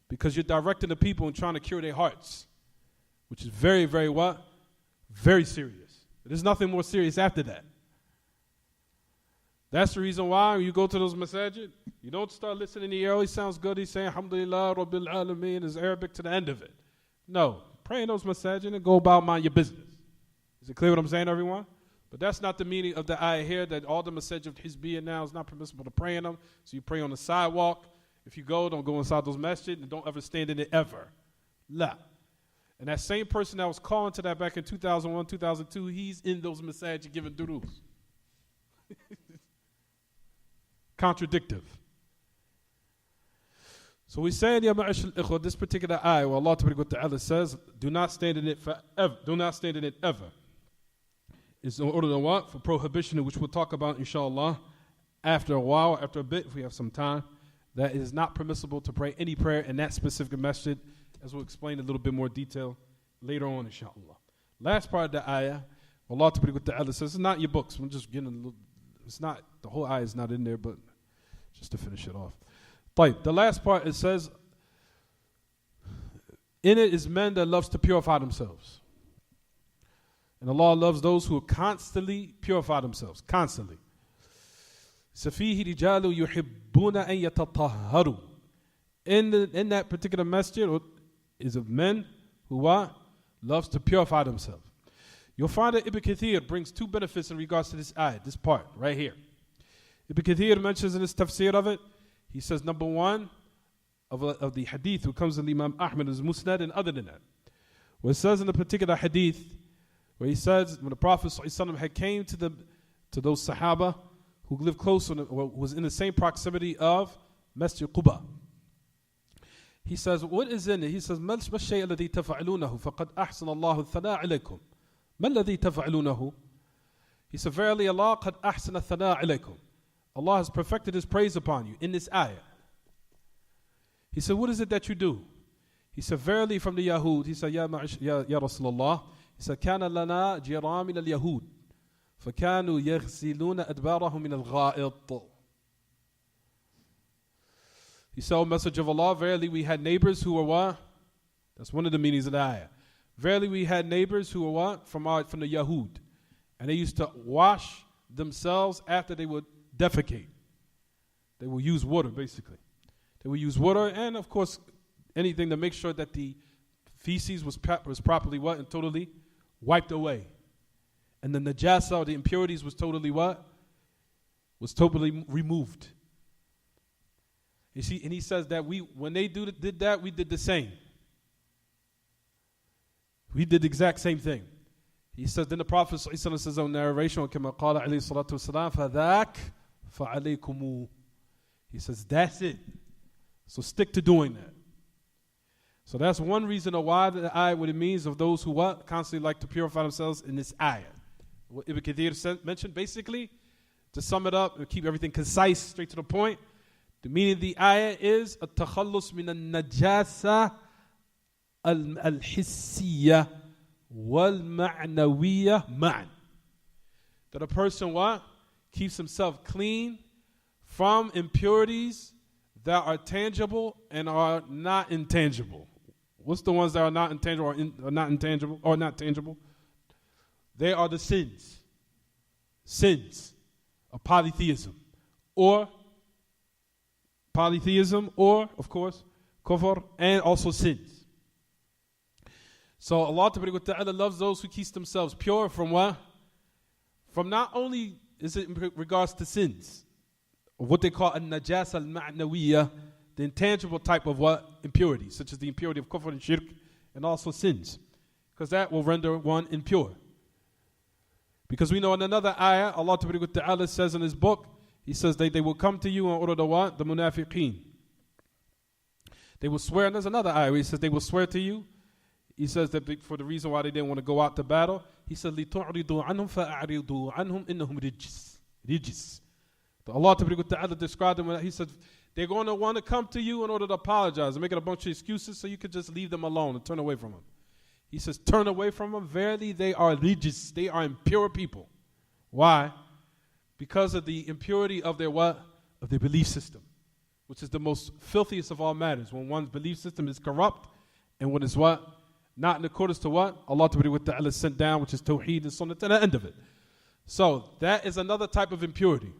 because you're directing the people and trying to cure their hearts, which is very, very very serious. There's nothing more serious after that. That's the reason why when you go to those masajid, you don't start listening to the early sounds good. He's saying, Alhamdulillah, Rabbil Alameen, is Arabic to the end of it. No, pray in those masajid and go about mind your business. Is it clear what I'm saying, everyone? But that's not the meaning of the ayah here, that all the masajid of Hizbiyah now is not permissible to pray in them. So you pray on the sidewalk. If you go, don't go inside those masjid and don't ever stand in it ever. La. And that same person that was calling to that back in 2001, 2002, he's in those masajid giving durus. Contradictive. So we say in this particular ayah, where Allah Ta'ala says, do not stand in it forever. Do not stand in it ever. It's in order to what? For prohibition, which we'll talk about, inshallah, after a while, after a bit, if we have some time. That it is not permissible to pray any prayer in that specific masjid, as we'll explain in a little bit more detail later on, inshallah. Last part of the ayah, Allah Ta'ala says, it's not in your books. I'm just getting a little, it's not, the whole ayah is not in there, but just to finish it off. The last part, it says, in it is men that loves to purify themselves. And Allah loves those who constantly purify themselves, constantly. سَفِيهِ رِجَالُ يُحِبُّونَ أَن يَتَطَهَّرُوا. In that particular masjid is of men who loves to purify themselves. You'll find that Ibn Kathir brings two benefits in regards to this ayah, this part right here. Ibn Kathir mentions in his tafsir of it, he says, number one, of the hadith who comes in Imam Ahmad's Musnad and other than that. Where it says in the particular hadith, where he says, when the Prophet ﷺ had came to those Sahaba who lived close, or was in the same proximity of Masjid Quba. He says, what is in it? He says, مَا الشَّيْء الَّذِي تَفْعَلُونَهُ فَقَدْ أَحْسَنَ اللَّهُ الثَّنَاءَ عَلَيْكُمْ مَا الَّذِي تَفْعَلُونَهُ. He said, verily Allah قَدْ أَحْسَنَ الثَّنَاءَ عَلَيْكُمْ. Allah has perfected His praise upon you in this ayah. He said, what is it that you do? He said, verily from the Yahud. He said, Ya Rasulullah. He said, كَانَ لَنَا جِرَامٍ الْيَهُودِ فَكَانُوا يَغْسِلُونَ أَدْبَارَهُمْ مِنَ الْغَائِطِ. He said, O Messenger of Allah, verily we had neighbors who were what? That's one of the meanings of the ayah. Verily we had neighbors who were what? From the Yahud. And they used to wash themselves after they would defecate. They will use water, basically. They will use water and, of course, anything to make sure that the feces was properly what? And totally wiped away. And the najasa, or the impurities, was totally what? Was totally removed. You see, and he says that when they did that, we did the same. We did the exact same thing. He says, then the Prophet says on narration, كما قال عليه الصلاة والسلام فذاك فعليكم. He says, that's it. So stick to doing that. So that's one reason why the ayah, what it means of those who what? Constantly like to purify themselves in this ayah. What Ibn Kathir mentioned, basically, to sum it up and keep everything concise, straight to the point, the meaning of the ayah is التخلص من النجاسة الحسية والمعنوية معا. That a person what? Keeps himself clean from impurities that are tangible and are not intangible. What's the ones that are not intangible or not intangible or not tangible? They are the sins. Sins of polytheism. Or, of course, kufr, and also sins. So Allah Ta'ala loves those who keep themselves pure from what? From not only is it in regards to sins, what they call an-najasa al-ma'nawiyya, the intangible type of what? Impurity, such as the impurity of kufr and shirk, and also sins. Because that will render one impure. Because we know in another ayah, Allah Ta'ala says in His book, He says they will come to you in order to what? The munafiqeen. They will swear, and there's another ayah where He says they will swear to you. He says that for the reason why they didn't want to go out to battle, He said, لِتُعْرِضُوا عَنْهُمْ فَأَعْرِضُوا عَنْهُمْ إِنَّهُمْ رِجِسٌ. Allah Ta'ala described them, He said, they're going to want to come to you in order to apologize and make it a bunch of excuses so you could just leave them alone and turn away from them. He says, turn away from them. Verily, they are rijis. They are impure people. Why? Because of the impurity of their what? Of their belief system, which is the most filthiest of all matters. When one's belief system is corrupt and when it's what? Not in accordance to what? Allah Ta'ala sent down, which is Tawheed and Sunnah, to the end of it. So, that is another type of impurity.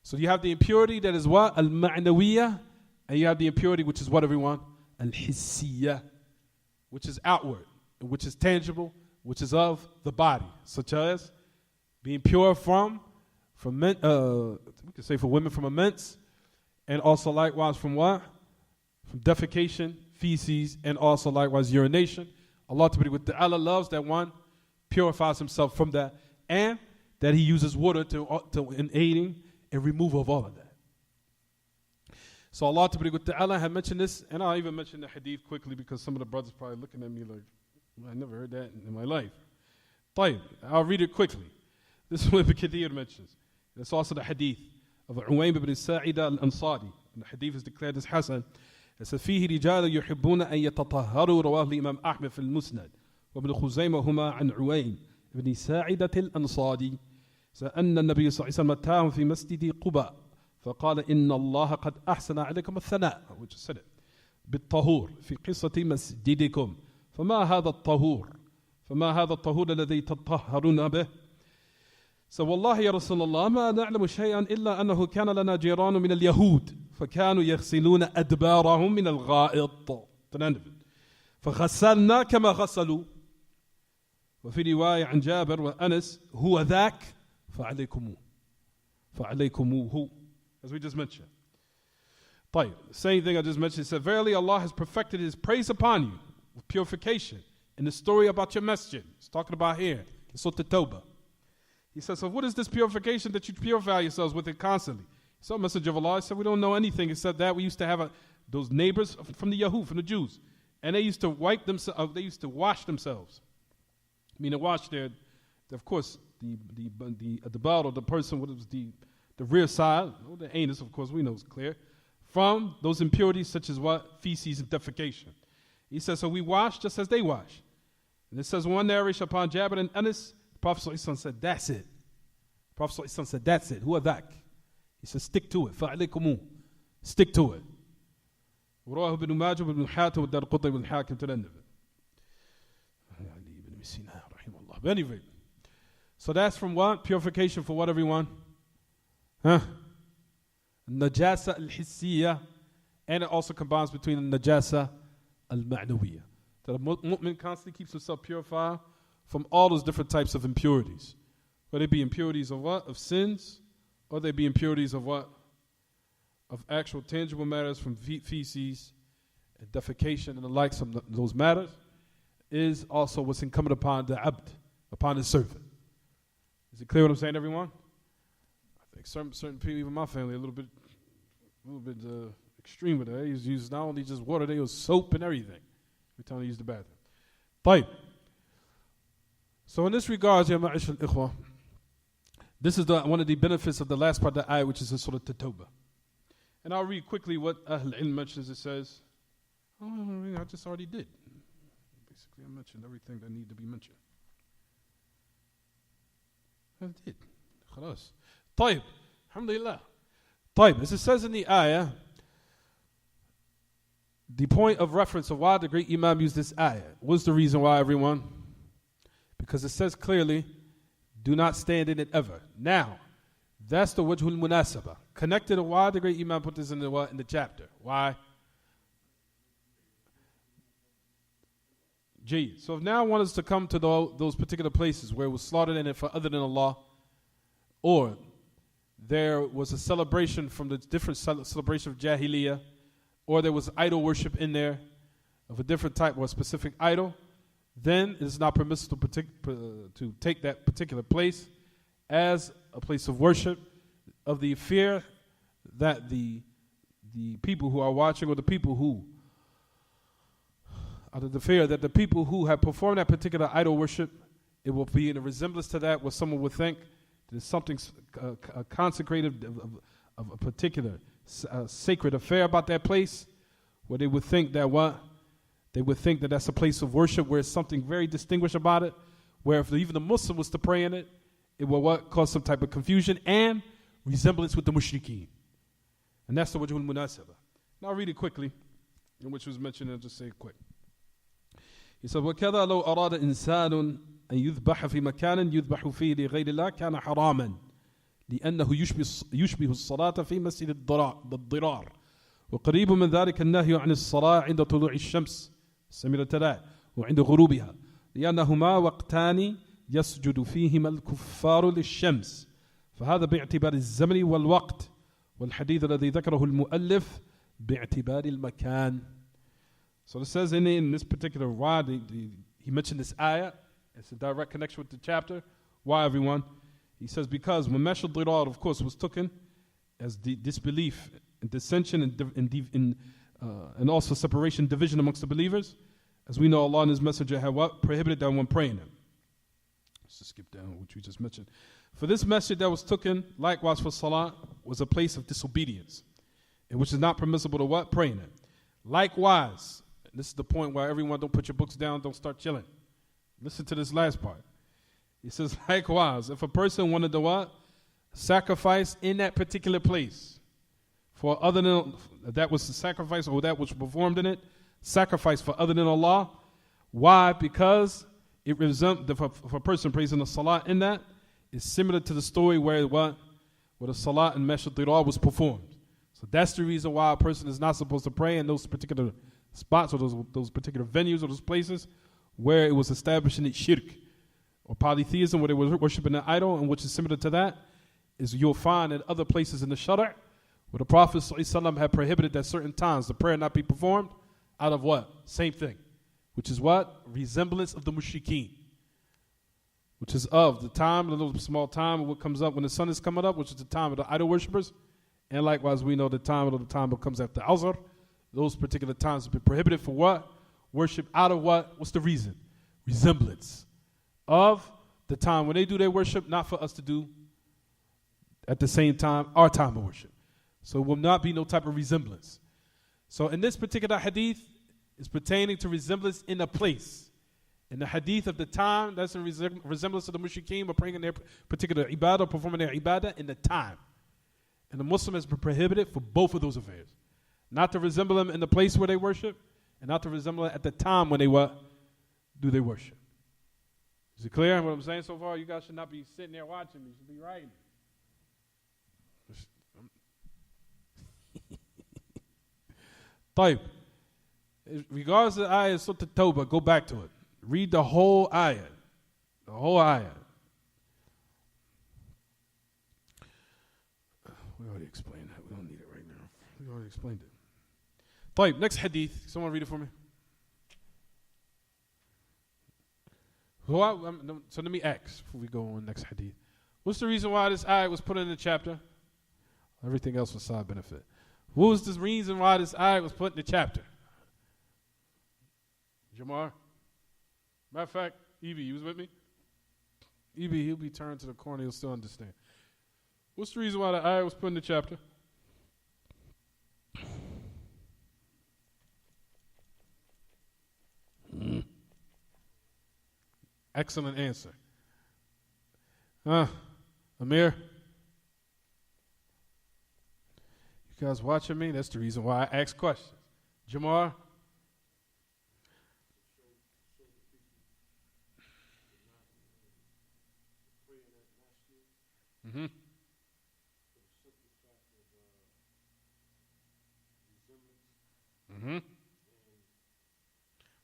So you have the impurity that is what? Al-ma'nawiyya. And you have the impurity which is what, everyone? Al-hissiyya. Which is outward, which is tangible, which is of the body. Such as being pure from men, we could say for women from immense, and also likewise from what? From defecation, feces, and also likewise urination. Allah Ta'ala loves that one purifies himself from that, and that he uses water in aiding and removal of all of that. So Allah Ta'ala had mentioned this, and I'll even mention the hadith quickly because some of the brothers probably looking at me like, well, I never heard that in my life. طيب, I'll read it quickly. This is what Ibn Kathir mentions. It's also the hadith of Uwaym ibn Sa'ida al-Ansari. And the hadith is declared as Hasan. It says, فيه رجال يحبون أن يتطهروا رواه الإمام أحمد في المسند وابن خزيمة هما عن عويم ابن ساعدة الأنصاري أن النبي صلى الله عليه وسلم أتاهم في مسجد قباء فقال إن الله قد أحسن عليكم الثناء which said it بالطهور في قصة مسجدكم فما هذا الطهور الذي تطهرون به والله يا رسول الله ما نعلم شيئا إلا أنه كان لنا جيران من اليهود فكانوا يغسلون أدبارهم من الغائط فغسلنا كما غسلوا وفي رواية عن جابر وأنس هو ذاك فعليكموه as we just mentioned. طيب, the same thing I just mentioned. It said, verily Allah has perfected His praise upon you with purification. In the story about your masjid, it's talking about here, in Surah At-Tawbah. He says, so what is this purification that you purify yourselves with it constantly? So Messenger of Allah said, we don't know anything except that we used to have those neighbors from the Yahud, from the Jews, and they used to wipe themselves, they used to wash themselves. Meaning wash of course, the belt or the person, what was the rear side, or the anus, of course, we know it's clear, from those impurities such as what? Feces and defecation. He says, so we wash just as they wash. And it says, one narration upon Jabir and Anas, the Prophet ﷺ said, that's it. The Prophet ﷺ said, that's it. Who are that? He said, stick to it. فَعَلَيْكُمُ. Stick to it. ورواه ابن ماجه وابن حاتم والدار قطي وابن حاكم to the end of it. But anyway, so that's from what? Purification for what, everyone? Najasa al-hissiyya, and it also combines between the najasa al-ma'nawiyya. That a mu'min constantly keeps himself purified from all those different types of impurities. Whether they be impurities of what? Of sins, or they be impurities of what? Of actual tangible matters from feces and defecation and the likes of those matters, is also what's incumbent upon the abd, upon his servant. Is it clear what I'm saying, everyone? I think certain people, even my family, a little bit extreme with it. They use not only just water, they use soap and everything. Every time they use the bathroom. طيب. So in this regard, ya ma'ashar al-ikhwa, this is one of the benefits of the last part of the ayah, which is the Surah At-Tawbah. And I'll read quickly what Ahl Ilm mentions. It says, I just already did. Basically, I mentioned everything that needed to be mentioned. I did. خلاص. طيب. Alhamdulillah. طيب. As it says in the ayah, the point of reference of why the great Imam used this ayah. What's the reason why, everyone? Because it says clearly, do not stand in it ever. Now, that's the wajhul munasaba. Connected to why the great Imam put this in the chapter. Why? Gee. So if now I want us to come to those particular places where it was slaughtered in it for other than Allah, or there was a celebration from the different celebration of Jahiliyyah, or there was idol worship in there of a different type or a specific idol, then it is not permissible to take that particular place as a place of worship, of the fear that the people who are watching, or the people who, out of the fear that the people who have performed that particular idol worship, it will be in a resemblance to that, where someone would think there's something consecrated of a particular sacred affair about that place, where they would think that what? They would think that that's a place of worship where there's something very distinguished about it, where if even the Muslim was to pray in it, it will what? Cause some type of confusion and resemblance with the mushrikeen. And that's the wajhul munasaba. Now I'll read it quickly, which was mentioned, and I'll just say it quick. He said, وَكَذَا لَوْ أَرَادَ إِنسَانٌ أَن يُذْبَحَ فِي مَكَانٍ يُذْبَحُ فِيهِ لِغَيْرِ اللَّهِ كَانَ حَرَامًا لأنه يشبه الصلاة في مسجد الضرار وقريب من ذلك النهي عن الصلاة عند طلوع الشمس سمرة وعند غروبها لأنهما وقتان يسجد فيهما الكفار للشمس فهذا باعتبار الزمن والوقت والحديث الذي ذكره المؤلف باعتبار المكان. So it says in this particular why he mentioned this ayah. It's a direct connection with the chapter. Why, everyone? He says because when masjid-arrazzaaq, of course, was taken as disbelief and dissension and also separation, division amongst the believers, as we know, Allah and His Messenger had what? Prohibited that one praying Him. Let's just skip down what you just mentioned. For this masjid that was taken, likewise for salah, was a place of disobedience, in which is not permissible to what? Praying it. Likewise, this is the point where everyone don't put your books down, don't start chilling. Listen to this last part. He says, likewise, if a person wanted to what? Sacrifice in that particular place for other than, that was the sacrifice or that was performed in it, sacrifice for other than Allah. Why? Because it if a person prays in the salah in that, it's similar to the story where what? Where the salah in masjid-arrazzaaq was performed. So that's the reason why a person is not supposed to pray in those particular spots or those particular venues or those places where it was established in its shirk or polytheism, where they were worshiping an idol, and which is similar to that, is you'll find at other places in the Shara' where the Prophet ﷺ had prohibited at certain times the prayer not be performed out of what? Same thing. Which is what? Resemblance of the mushrikeen. Which is of the time, a little small time of what comes up when the sun is coming up, which is the time of the idol worshippers. And likewise, we know the time that comes after Asr. Those particular times have been prohibited for what? Worship out of what? What's the reason? Resemblance of the time when they do their worship, not for us to do at the same time our time of worship. So it will not be no type of resemblance. So in this particular hadith, it's pertaining to resemblance in a place. In the hadith of the time, that's a resemblance of the mushrikeen, but praying in their particular ibadah, performing their ibadah in the time. And the Muslim has been prohibited for both of those affairs. Not to resemble them in the place where they worship, and not to resemble them at the time when they what? Do they worship. Is it clear what I'm saying so far? You guys should not be sitting there watching me. You should be writing. طيب. Regardless of the ayah, Surah At-Tawbah, go back to it. Read the whole ayah. The whole ayah. We already explained that. We don't need it right now. We already explained it. طيب, next hadith. Someone read it for me. So let me ask before we go on next hadith. What's the reason why this ayah was put in the chapter? Everything else was side benefit. What was the reason why this ayat was put in the chapter? Jamar? Matter of fact, Evie, you was with me? Evie, he'll be turned to the corner, he'll still understand. What's the reason why the ayat was put in the chapter? Excellent answer. Amir? You guys watching me? That's the reason why I ask questions. Jamar? Mm-hmm. Mm-hmm.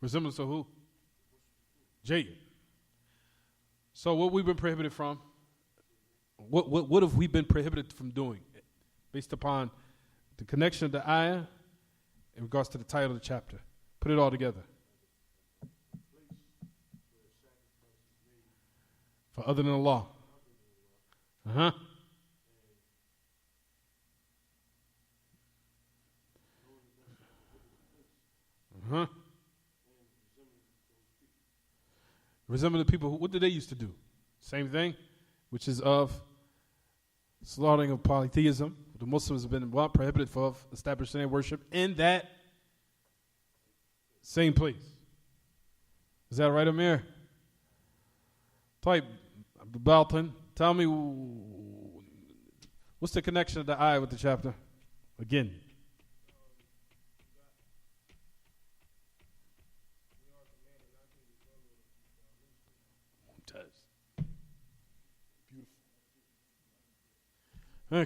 Resemblance of who? Jacob. So what we've been prohibited from? What have we been prohibited from doing? Based upon the connection of the ayah in regards to the title of the chapter. Put it all together. For other than Allah. Uh-huh. Uh-huh. Resemble the people. What did they used to do? Same thing, which is of slaughtering of polytheism. The Muslims have been prohibited for establishing their worship in that same place. Is that right, Amir? Type, Balton, tell me what's the connection of the ayah with the chapter? Again.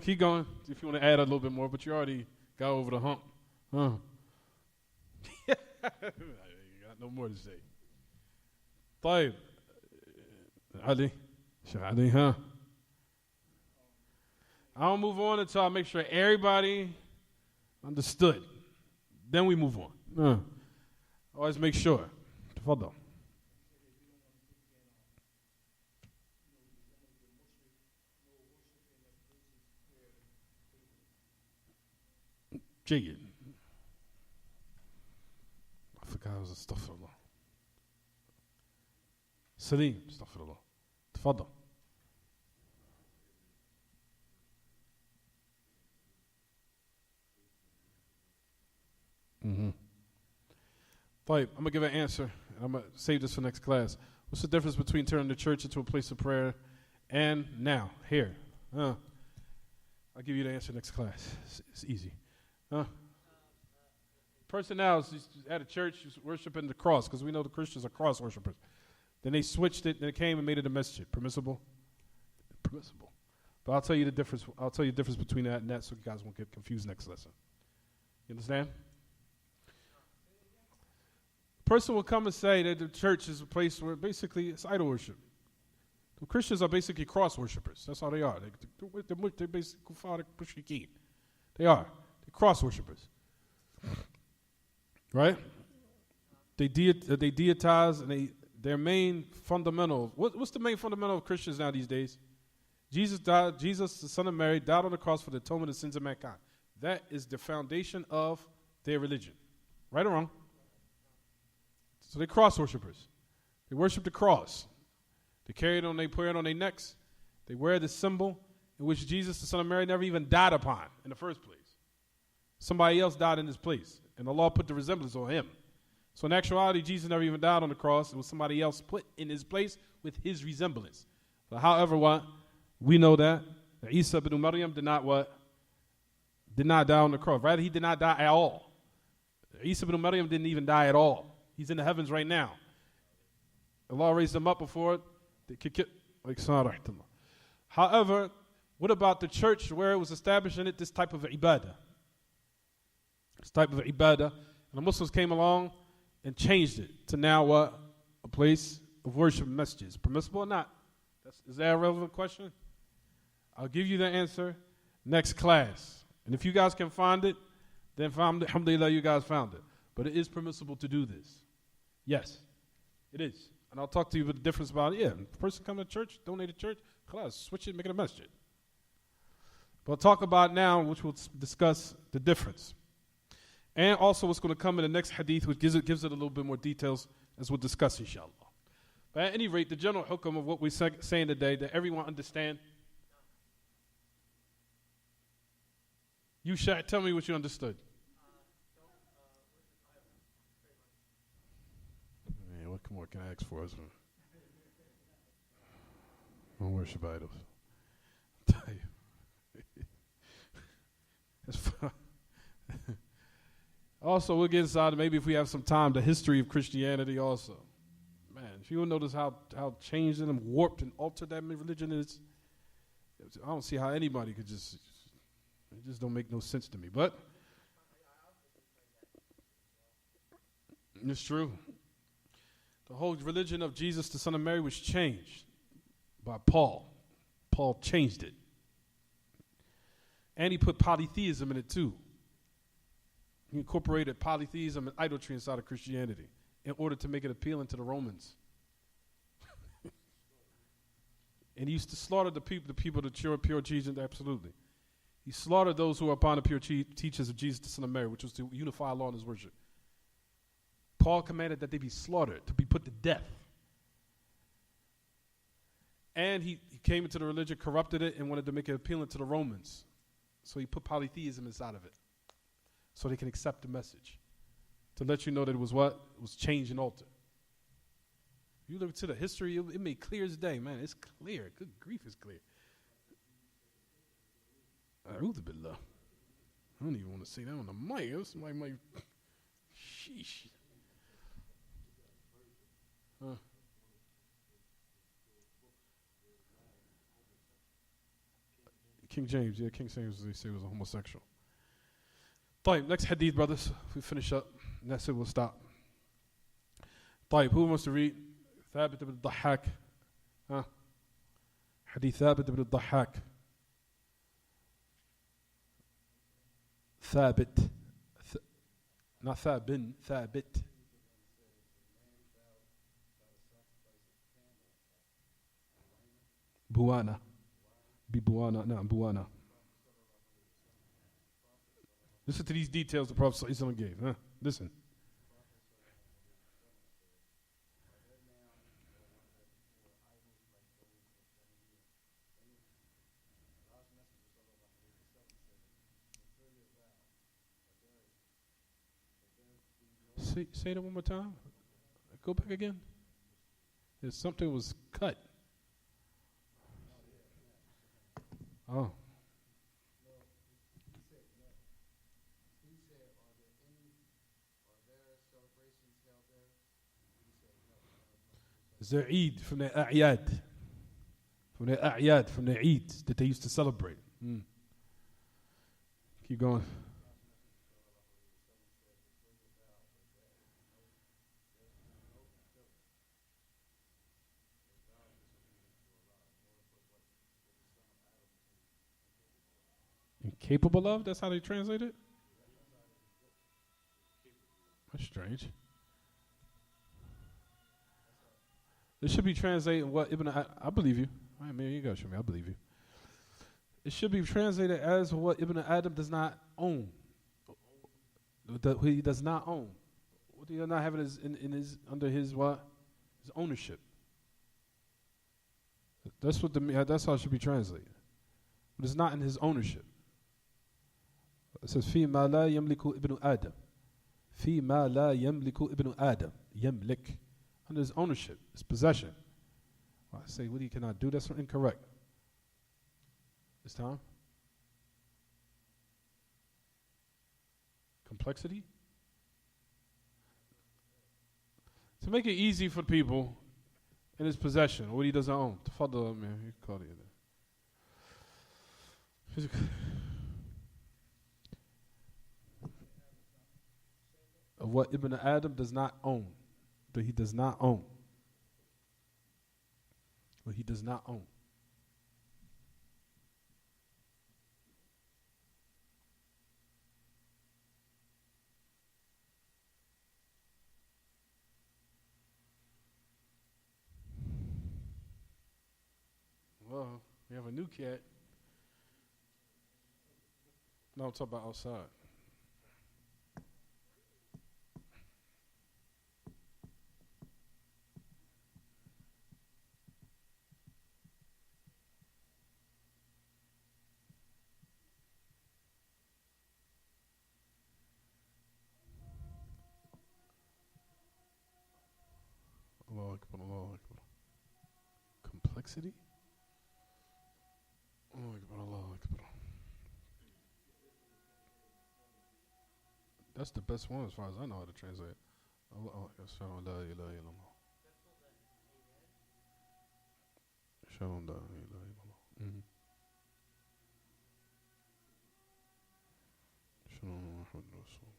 Keep going if you want to add a little bit more, but you already got over the hump. You got no more to say. طيب. Ali. Sheikh Ali, huh? I'll move on until I make sure everybody understood. Then we move on. Always make sure. تفضل. جيد. I forgot it was astaghfirullah. Salim, astaghfirullah. تفضل. طيب, I'm going to give an answer. I'm going to save this for next class. What's the difference between turning the church into a place of prayer and now, here? I'll give you the answer next class. It's easy. Person now is at a church worshiping the cross, because we know the Christians are cross worshipers. Then they switched it, and they came and made it a masjid. Permissible? Permissible. But I'll tell you the difference. I'll tell you the difference between that and that, so you guys won't get confused next lesson. You understand? A person will come and say that the church is a place where basically it's idol worship. The Christians are basically cross worshipers. That's all they are. They're basically kufar, mushrikeen. They are. They're cross worshipers. Right? They deitize, and their main fundamental. What's the main fundamental of Christians now these days? Jesus died. Jesus, the Son of Mary, died on the cross for the atonement of sins of mankind. That is the foundation of their religion. Right or wrong? So they're cross worshipers. They worship the cross. They carry it on, they wear it on their necks. They wear the symbol in which Jesus, the Son of Mary, never even died upon in the first place. Somebody else died in his place, and Allah put the resemblance on him. So in actuality, Jesus never even died on the cross. It was somebody else put in his place with his resemblance. But however, we know that Isa ibn Maryam did not die on the cross. Rather, he did not die at all. Isa ibn Maryam didn't even die at all. He's in the heavens right now. Allah raised him up before it. However, what about the church where it was established in it, this type of ibadah? This type of ibadah. And the Muslims came along and changed it to now what? A place of worship, masjids. Permissible or not? Is that a relevant question? I'll give you the answer next class. And if you guys can find it, then alhamdulillah, you guys found it. But it is permissible to do this. Yes, it is. And I'll talk to you about the difference about it. Yeah, a person come to church, donate to church, class, switch it, make it a masjid. But I'll talk about now, which we'll discuss the difference. And also what's going to come in the next hadith, which gives it a little bit more details, as we'll discuss, inshallah. But at any rate, the general hukam of what we're saying today, that everyone understand. You, Shaq, tell me what you understood. Man, what more can I ask for? Don't worship idols. That's fine. Also, we'll get inside, maybe if we have some time, the history of Christianity also. Man, if you will notice how changed and warped and altered that religion is, I don't see how anybody could just, it just don't make no sense to me. But it's true. The whole religion of Jesus, the Son of Mary, was changed by Paul. Paul changed it. And he put polytheism in it too. He incorporated polytheism and idolatry inside of Christianity in order to make it appealing to the Romans. And he used to slaughter the people, the pure Jesus, absolutely. He slaughtered those who were upon the pure teachings of Jesus, the Son of Mary, which was to unify Allah in his worship. Paul commanded that they be slaughtered, to be put to death. And he came into the religion, corrupted it, and wanted to make it appealing to the Romans. So he put polytheism inside of it, so they can accept the message, to let you know that it was what? It was changed and altered. You look to the history, it made clear as day, man. It's clear. Good grief, it's clear. A'udhu billah. I don't even want to say that on the mic. Somebody might, sheesh. King James, King James, they say, was a homosexual. طيب, next hadith, brothers. We finish up, and that's it, we'll stop. طيب, who wants to read? ثابت ibn al-Dhahhak. Hadith ثابت ibn al-Dhahhak. ثابت. Not ثابن, ثابت. Buana. Buana, no, Buana. Listen to these details the Prophet ﷺ gave. Listen. Say that one more time. Go back again. There's something was cut. Oh. Is there Eid from the A'yad? From the A'yad, from the Eid that they used to celebrate. Keep going. Incapable of? That's how they translate it? That's strange. It should be translated what Ibn I believe you. I mean, you go show me. I believe you. It should be translated as what Ibn Adam does not own. He does not own. What do you not have it in his under his what? His ownership. That's how it should be translated. But it's not in his ownership. It says في ما لا يملك ابن آدم. في ما لا يملك ابن آدم. يملك. Under his ownership, his possession. I say, what he cannot do, that's incorrect. This time? Complexity? To make it easy for people in his possession, what he doesn't own. Tafadhal, man, you call it there. Of what Ibn Adam does not own. That he does not own. What he does not own. Well, we have a new cat. No, I'm talking about outside. Allahu Akbar, Allahu Akbar. Complexity? Allahu Akbar, Allahu Akbar. That's the best one as far as I know how to translate. Allah, Ashhadu la ilaha illallah. Ashhadu la ilaha illallah. Ashhadu anna Muhammadan Rasulullah.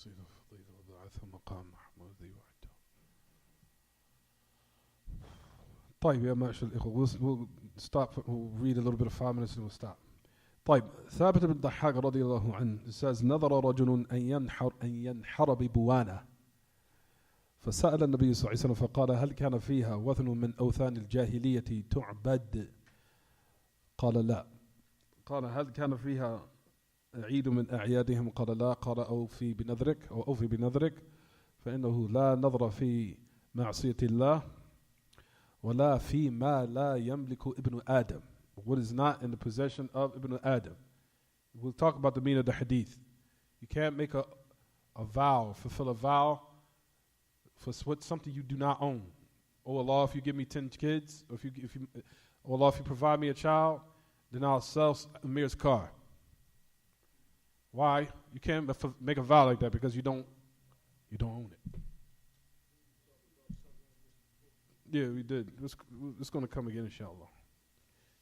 سيد الفضيلة وبعث مقام محمود ذي وحده. طيب يا معشر الإخوة, we'll stop, we'll read a little bit of 5 minutes and we'll stop. طيب, ثابت بن الضحاك رضي الله عنه says, نظر رجل أن ينحر ببوانة فسأل النبي صلى الله عليه وسلم فقال هل كان فيها وثن من أوثان الجاهلية تعبد؟ قال لا. قال هل كان فيها عيد من أعيادهم؟ قال لا. قال أوفي بنذرك فإنه لا نظر في معصية الله ولا في ما لا يملك ابن آدم. What is not in the possession of Ibn Adam. We'll talk about the meaning of the hadith. You can't make a vow, fulfill a vow for something you do not own. Oh Allah, if you give me 10 kids, or oh Allah, if you provide me a child, then I'll sell Amir's car. Why? You can't make a vow like that because you don't own it. Yeah, we did. It's going to come again, inshallah.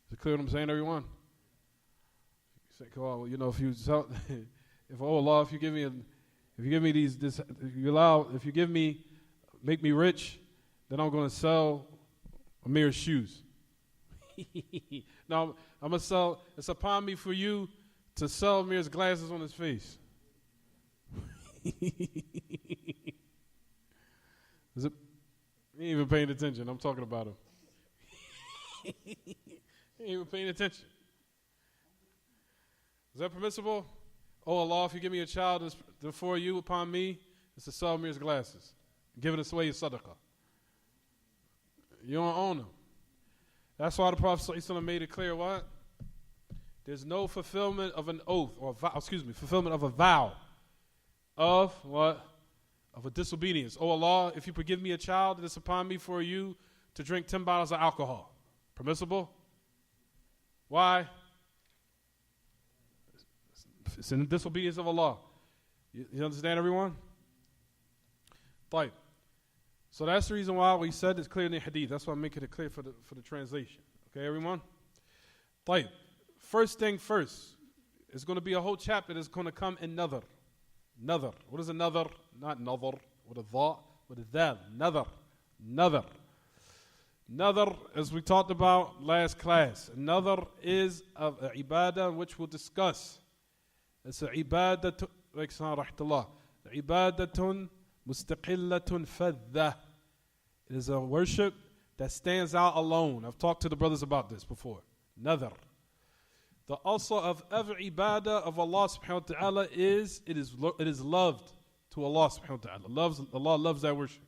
Is it clear what I'm saying, everyone? You say, well, you know, if you make me rich, then I'm going to sell Amir's shoes. Now, I'm going to sell, it's upon me for you to sell Amir's glasses on his face. Is it? He ain't even paying attention. I'm talking about him. He ain't even paying attention. Is that permissible? Oh Allah, if you give me a child for you upon me, it's to sell Amir's glasses. Giving us away your sadaqah. You don't own them. That's why the Prophet ﷺ made it clear what? There's no fulfillment of an oath, fulfillment of a vow of what? Of a disobedience. Oh Allah, if you forgive me a child, it is upon me for you to drink 10 bottles of alcohol. Permissible? Why? It's in the disobedience of Allah. You understand, everyone? طيب. So that's the reason why we said it's clear in the hadith. That's why I'm making it clear for the translation. Okay, everyone? طيب. First thing first, it's going to be a whole chapter that's going to come in nadhr. Nadhr. What is a nadhr? Not nadhr with a dha, with a dal. Nadhr. Nadhr. Nadhr, as we talked about last class, nadhr is an ibadah which we'll discuss. It's an ibadah, ibadatun mustaqillatun fadha. It is a worship that stands out alone. I've talked to the brothers about this before. Nadhr. The also of every ibadah of Allah subhanahu wa ta'ala is it is loved to Allah subhanahu wa ta'ala. Allah loves that worship.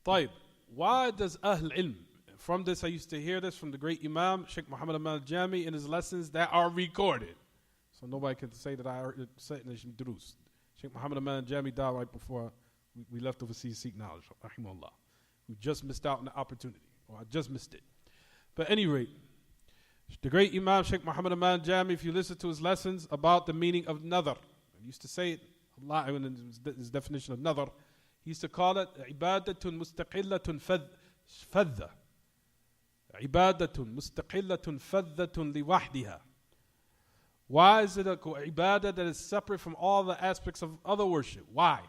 طيب. Why does Ahl Ilm? From this, I used to hear this from the great Imam, Sheikh Muhammad Aman al-Jami, in his lessons that are recorded. So nobody can say that I heard it said in the Durus. Sheikh Muhammad Aman al-Jami died right before we left overseas to seek knowledge. Rahimahullah. We just missed out on the opportunity. Or I just missed it. But at any rate, the great Imam, Sheikh Muhammad Aman al-Jami, if you listen to his lessons about the meaning of nadhr, I used to say it Allah, in his definition of nadar, he used to call it ibadatun mustaqillatun fadda. Ibadatun mustaqillatun faddatun liwahdiha. Why is it a ibadah that is separate from all the aspects of other worship? Why?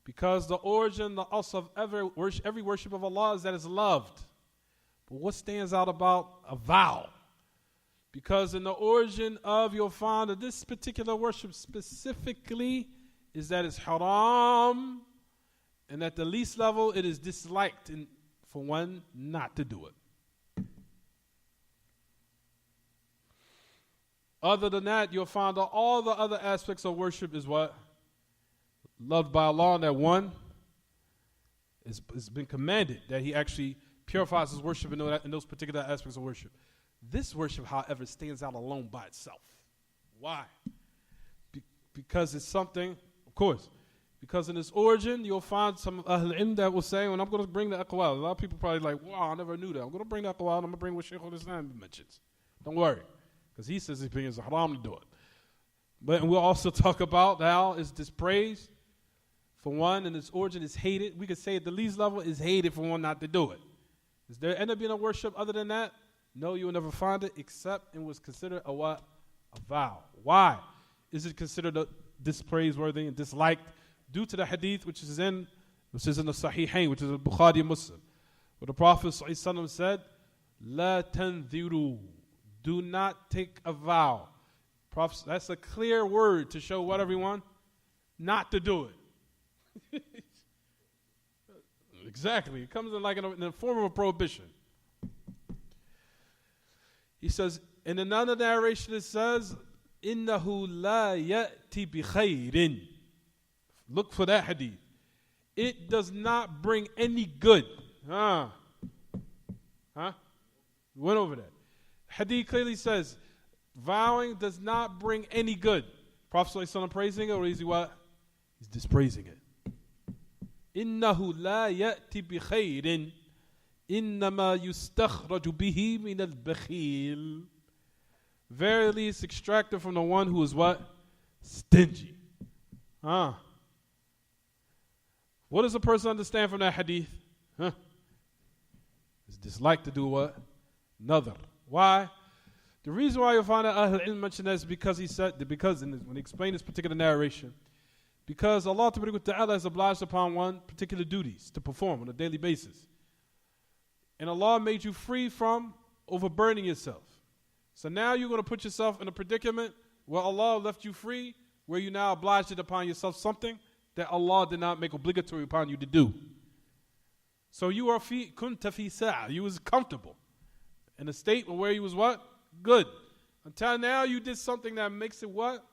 Because the origin, the asl of every worship of Allah is that it's loved. But what stands out about a vow? Because in the origin of, you'll find that this particular worship specifically is that it's haram, and at the least level it is disliked for one not to do it. Other than that, you'll find that all the other aspects of worship is what? Loved by Allah, and that one has been commanded that he actually purifies his worship in those particular aspects of worship. This worship, however, stands out alone by itself. Why? Because it's something, of course, because in its origin, you'll find some Ahl Ilm that will say, when I'm going to bring the aqwal, a lot of people probably like, wow, I never knew that. I'm going to bring the aqwal, I'm going to bring what Shaykh al-Islam mentions. Don't worry, because he says it's haram to do it. But we'll also talk about how it's dispraised for one, and its origin is hated. We could say at the least level is hated for one not to do it. Is there end up being a worship other than that? No, you will never find it, except it was considered a what? A vow. Why is it considered dispraiseworthy and disliked? Due to the hadith which is in the Sahihain, which is a Bukhari and Muslim, where the Prophet ﷺ said, "La tandhiru," do not take a vow. Prophet, that's a clear word to show what, everyone? Not to do it. Exactly. It comes in like in the form of a prohibition. He says, in another narration it says, "Innahu la ya'ti bi khayrin." Look for that hadith. It does not bring any good. We went over that. Hadith clearly says, vowing does not bring any good. Prophet ﷺ praising it, or is he what? He's dispraising it. إِنَّهُ لَا يَأْتِ بِخَيْرٍ إِنَّمَا يُسْتَخْرَجُ بِهِ مِنَ الْبَخِيلِ. Verily it's extracted from the one who is what? Stingy. What does a person understand from that hadith? It's dislike to do what? Another. Why? The reason why you'll find that Ahl Ilm mentioned that is because he said, when he explained this particular narration, because Allah Ta'ala has obliged upon one particular duties to perform on a daily basis. And Allah made you free from overburdening yourself. So now you're going to put yourself in a predicament where Allah left you free, where you now obliged it upon yourself something that Allah did not make obligatory upon you to do. So you are kunta fi sa'a. You was comfortable in a state where you was what? Good. Until now you did something that makes it what?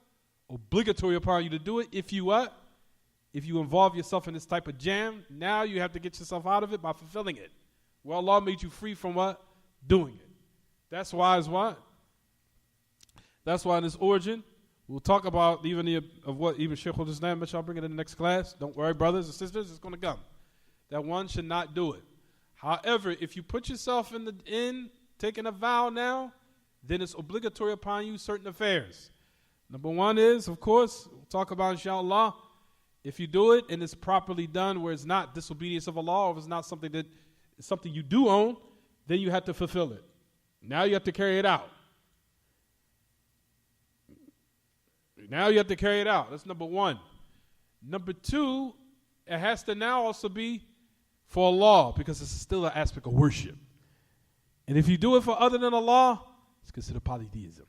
Obligatory upon you to do it. If you what? If you involve yourself in this type of jam, now you have to get yourself out of it by fulfilling it. Well, Allah made you free from what? Doing it. That's why is what? That's why in this origin, we'll talk about even of what even Shaykh al-Islam mentioned. I'll bring it in the next class. Don't worry, brothers and sisters, it's going to come. That one should not do it. However, if you put yourself in taking a vow now, then it's obligatory upon you certain affairs. Number one is, of course, we'll talk about inshallah, if you do it and it's properly done where it's not disobedience of Allah, or if it's not something that is something you do own, then you have to fulfill it. Now you have to carry it out. Now you have to carry it out. That's number one. Number two, it has to now also be for Allah, because it's still an aspect of worship. And if you do it for other than Allah, it's considered polytheism.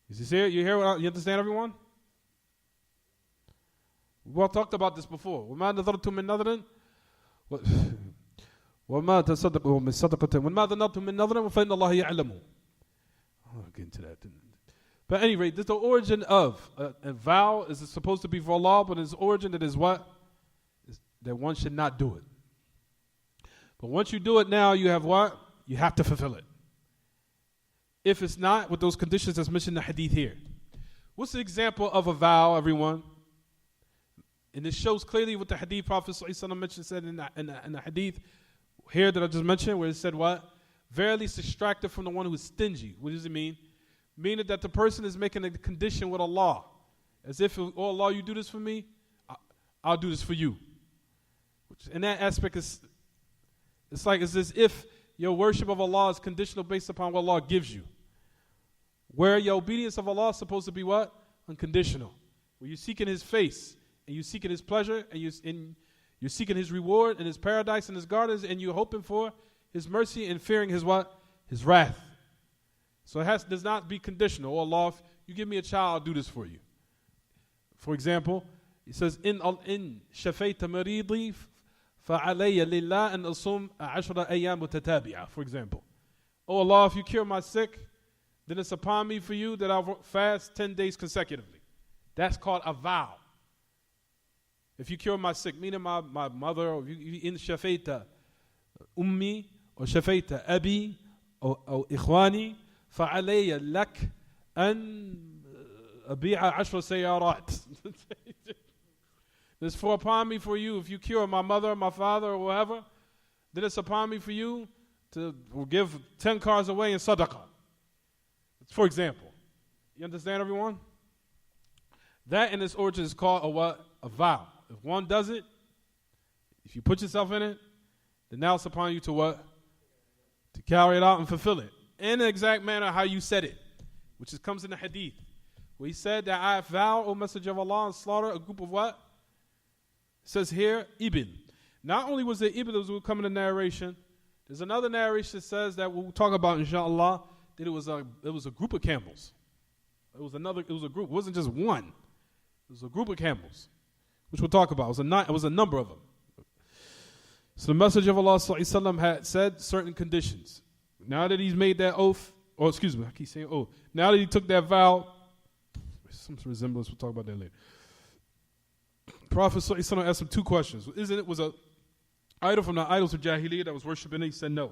You see it? You understand, everyone? We've all talked about this before. وَمَا نَذَرْتُم مِّن نَذْرٍ وَمَا تَصَدَّقُوا مِن صَدَقَةٍ وَمَا ذَنَّرْتُم مِّن نَذْرٍ فَإِنَّ اللَّهَ يَعْلَمُ. I'll get into that. But at any rate, this is the origin of a vow. Is supposed to be for Allah, but its origin, it is what? That one should not do it. But once you do it now, you have what? You have to fulfill it. If it's not, with those conditions that's mentioned in the hadith here. What's the example of a vow, everyone? And this shows clearly what the hadith Prophet ﷺ mentioned, said in the hadith here that I just mentioned, where it said what? Verily it's extracted from the one who is stingy. What does it mean? Meaning that the person is making a condition with Allah. As if, oh Allah, you do this for me, I'll do this for you. Which in that aspect, it's as if your worship of Allah is conditional based upon what Allah gives you. Where your obedience of Allah is supposed to be what? Unconditional. Where you're seeking His face, and you're seeking His pleasure, and you're seeking His reward and His paradise and His gardens, and you're hoping for His mercy and fearing His what? His wrath. So it does not be conditional. Oh Allah, if you give me a child, I'll do this for you. For example, He says, In shafayta maridi fa'alayya lillah an asum 10 ayyam mutatabi'a. For example, oh Allah, if you cure my sick, then it's upon me for you that I'll fast 10 days consecutively. That's called a vow. If you cure my sick, meaning my mother, or you in shafayta ummi, or shafayta abi, or ikhwani, فعلي لك أن أبيع 10 سيارات. It's upon me for you, if you cure my mother, my father, or whoever, then it's upon me for you to give 10 cars away in sadaqah. For example. You understand, everyone? That in its origin is called a what? A vow. If one does it, if you put yourself in it, then now it's upon you to what? To carry it out and fulfill it. In the exact manner how you said it, which comes in the hadith, where he said that I vow, O Messenger of Allah, and slaughter a group of what? It says here, Ibn. Not only was there Ibn that will come in the narration, there's another narration that says that we'll talk about, inshallah, that it was a group of camels. It was a group. It wasn't just one. It was a group of camels, which we'll talk about. It was a number of them. So the Messenger of Allah sallallahu alaihi wasallam had said certain conditions. Now that he's made that oath, or excuse me, I keep saying oath. Now that he took that vow, some resemblance, we'll talk about that later. Prophet sallallahu alaihi wasallam asked him 2 questions. Was a idol from the idols of Jahiliyyah that was worshiping it? He said no.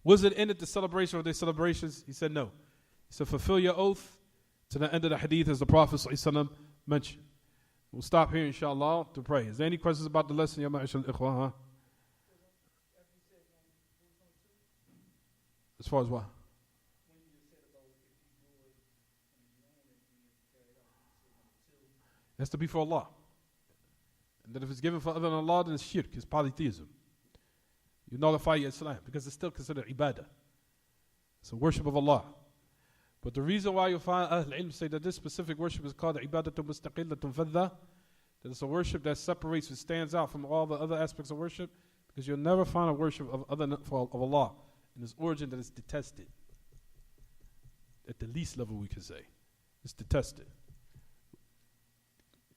Was it in it the celebration of their celebrations? He said no. He said fulfill your oath to the end of the hadith as the Prophet sallallahu alaihi wasallam mentioned. We'll stop here inshallah to pray. Is there any questions about the lesson? Ya ma'ashal ikhwah? As far as what? It has to be for Allah. And then if it's given for other than Allah, then it's shirk, it's polytheism. You nullify your Islam because it's still considered ibadah. It's a worship of Allah. But the reason why you find Ahl Ilm say that this specific worship is called ibadatun mustaqillatun fadha, that it's a worship that separates and stands out from all the other aspects of worship, because you'll never find a worship of Allah in its origin that is detested. At the least level we can say. It's detested.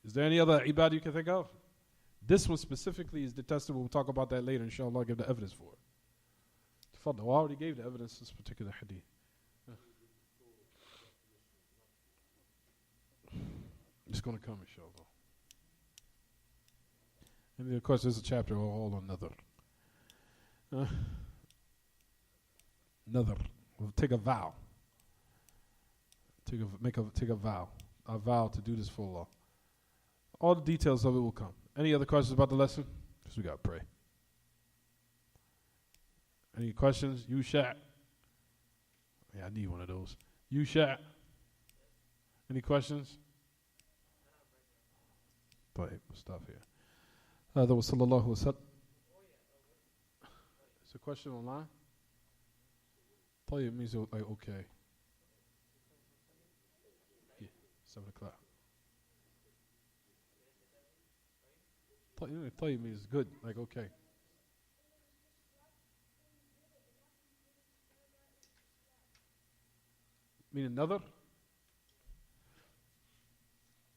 Is there any other ibadah you can think of? This one specifically is detested. We'll talk about that later, inshallah. I'll give the evidence for it. I already gave the evidence this particular hadith. It's going to come, inshallah. And of course, there's a chapter all on another. Another. We'll take a vow. Take a vow. A vow to do this for Allah. All the details of it will come. Any other questions about the lesson? Because we got to pray. Any questions? You shot. Yeah, I need one of those. You shot. Any questions? We'll stop here. هذا وصلى الله وسلم. Is a question online? طيب means like okay. Yeah, 7 o'clock. طيب means good, like okay. Mean another?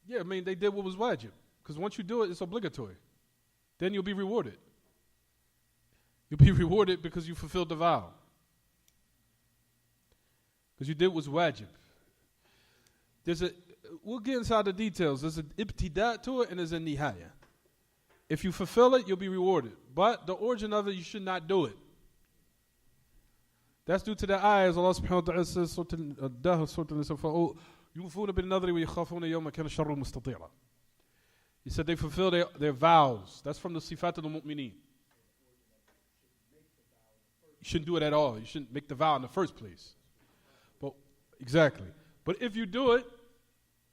Yeah, I mean they did what was wajib. Because once you do it, it's obligatory. Then you'll be rewarded. You'll be rewarded because you fulfilled the vow. Because you did what's wajib. We'll get inside the details. There's an ibtidat to it and there's a nihaya. If you fulfill it, you'll be rewarded. But the origin of it, you should not do it. That's due to the ayahs. Allah subhanahu wa ta'ala says, يُوفُونَ بِالنَّذْرِ وَيَخَافُونَ يَوْمَ كَانَ الشَّرُّ مُسْتَطِيرًا. He said they fulfill their vows. That's from the sifat al-mu'mineen. You shouldn't do it at all. You shouldn't make the vow in the first place. But Exactly. But if you do it,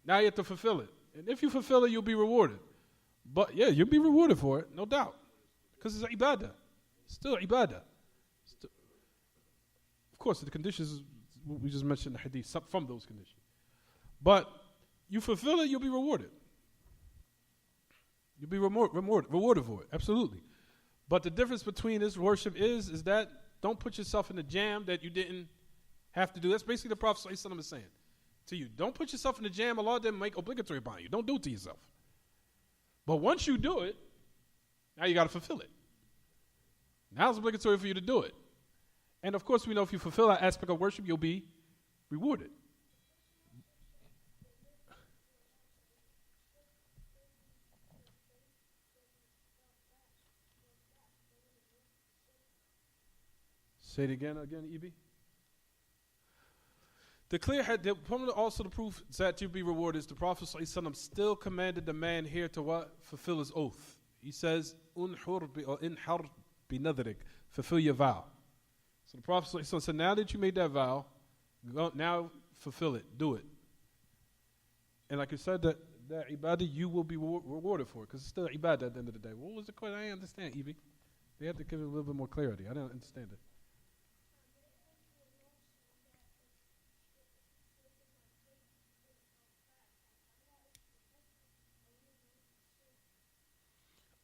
now you have to fulfill it. And if you fulfill it, you'll be rewarded. But yeah, you'll be rewarded for it, no doubt. Because it's ibadah. Still ibadah. Of course, the conditions we just mentioned in the hadith, some from those conditions. But you fulfill it, you'll be rewarded. You'll be rewarded for it, absolutely. But the difference between this worship is that don't put yourself in a jam that you didn't have to do. That's basically the Prophet ﷺ is saying to you. Don't put yourself in a jam Allah didn't make obligatory upon you. Don't do it to yourself. But once you do it, now you got to fulfill it. Now it's obligatory for you to do it. And of course, we know if you fulfill that aspect of worship, you'll be rewarded. Say it again, EB. The clear also the proof that you'll be rewarded is the Prophet ﷺ still commanded the man here to what? Fulfill his oath. He says, inhar bi nadrik, fulfill your vow. So the Prophet ﷺ said, now that you made that vow, now fulfill it, do it. And like you said, that ibadah, you will be rewarded for it, because it's still ibadah at the end of the day. What was the question? I didn't understand, EB. They have to give it a little bit more clarity. I didn't understand it.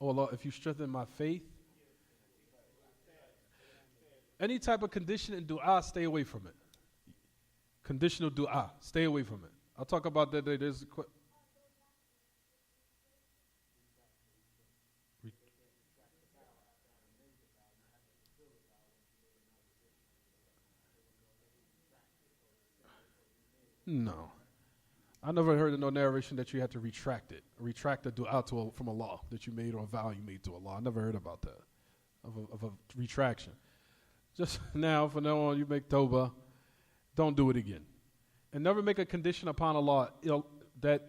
Oh Allah, if you strengthen my faith, any type of condition in dua, stay away from it. Conditional dua, stay away from it. I'll talk about that. There's no. I never heard of no narration that you had to retract it. Retract the dua from Allah that you made or a vow you made to Allah. I never heard about that, of a retraction. Just now, from now on, you make tawbah. Don't do it again. And never make a condition upon Allah that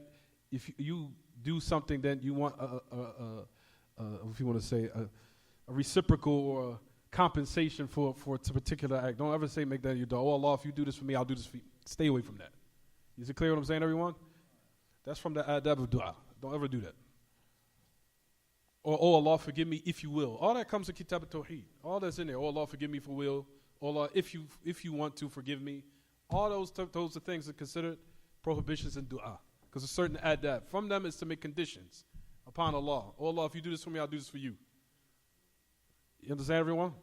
if you do something, then you want, if you want to say, a reciprocal or a compensation for a particular act. Don't ever say, make that your dua. Oh Allah, if you do this for me, I'll do this for you. Stay away from that. Is it clear what I'm saying, everyone? That's from the adab of dua. Don't ever do that. Or, oh Allah, forgive me if you will. All that comes in Kitaab At-Tawheed. All that's in there. Oh Allah, forgive me for will. Oh Allah, if you want to, forgive me. All those are things that are considered prohibitions in dua. Because a certain adab. From them is to make conditions upon Allah. Oh Allah, if you do this for me, I'll do this for you. You understand, everyone?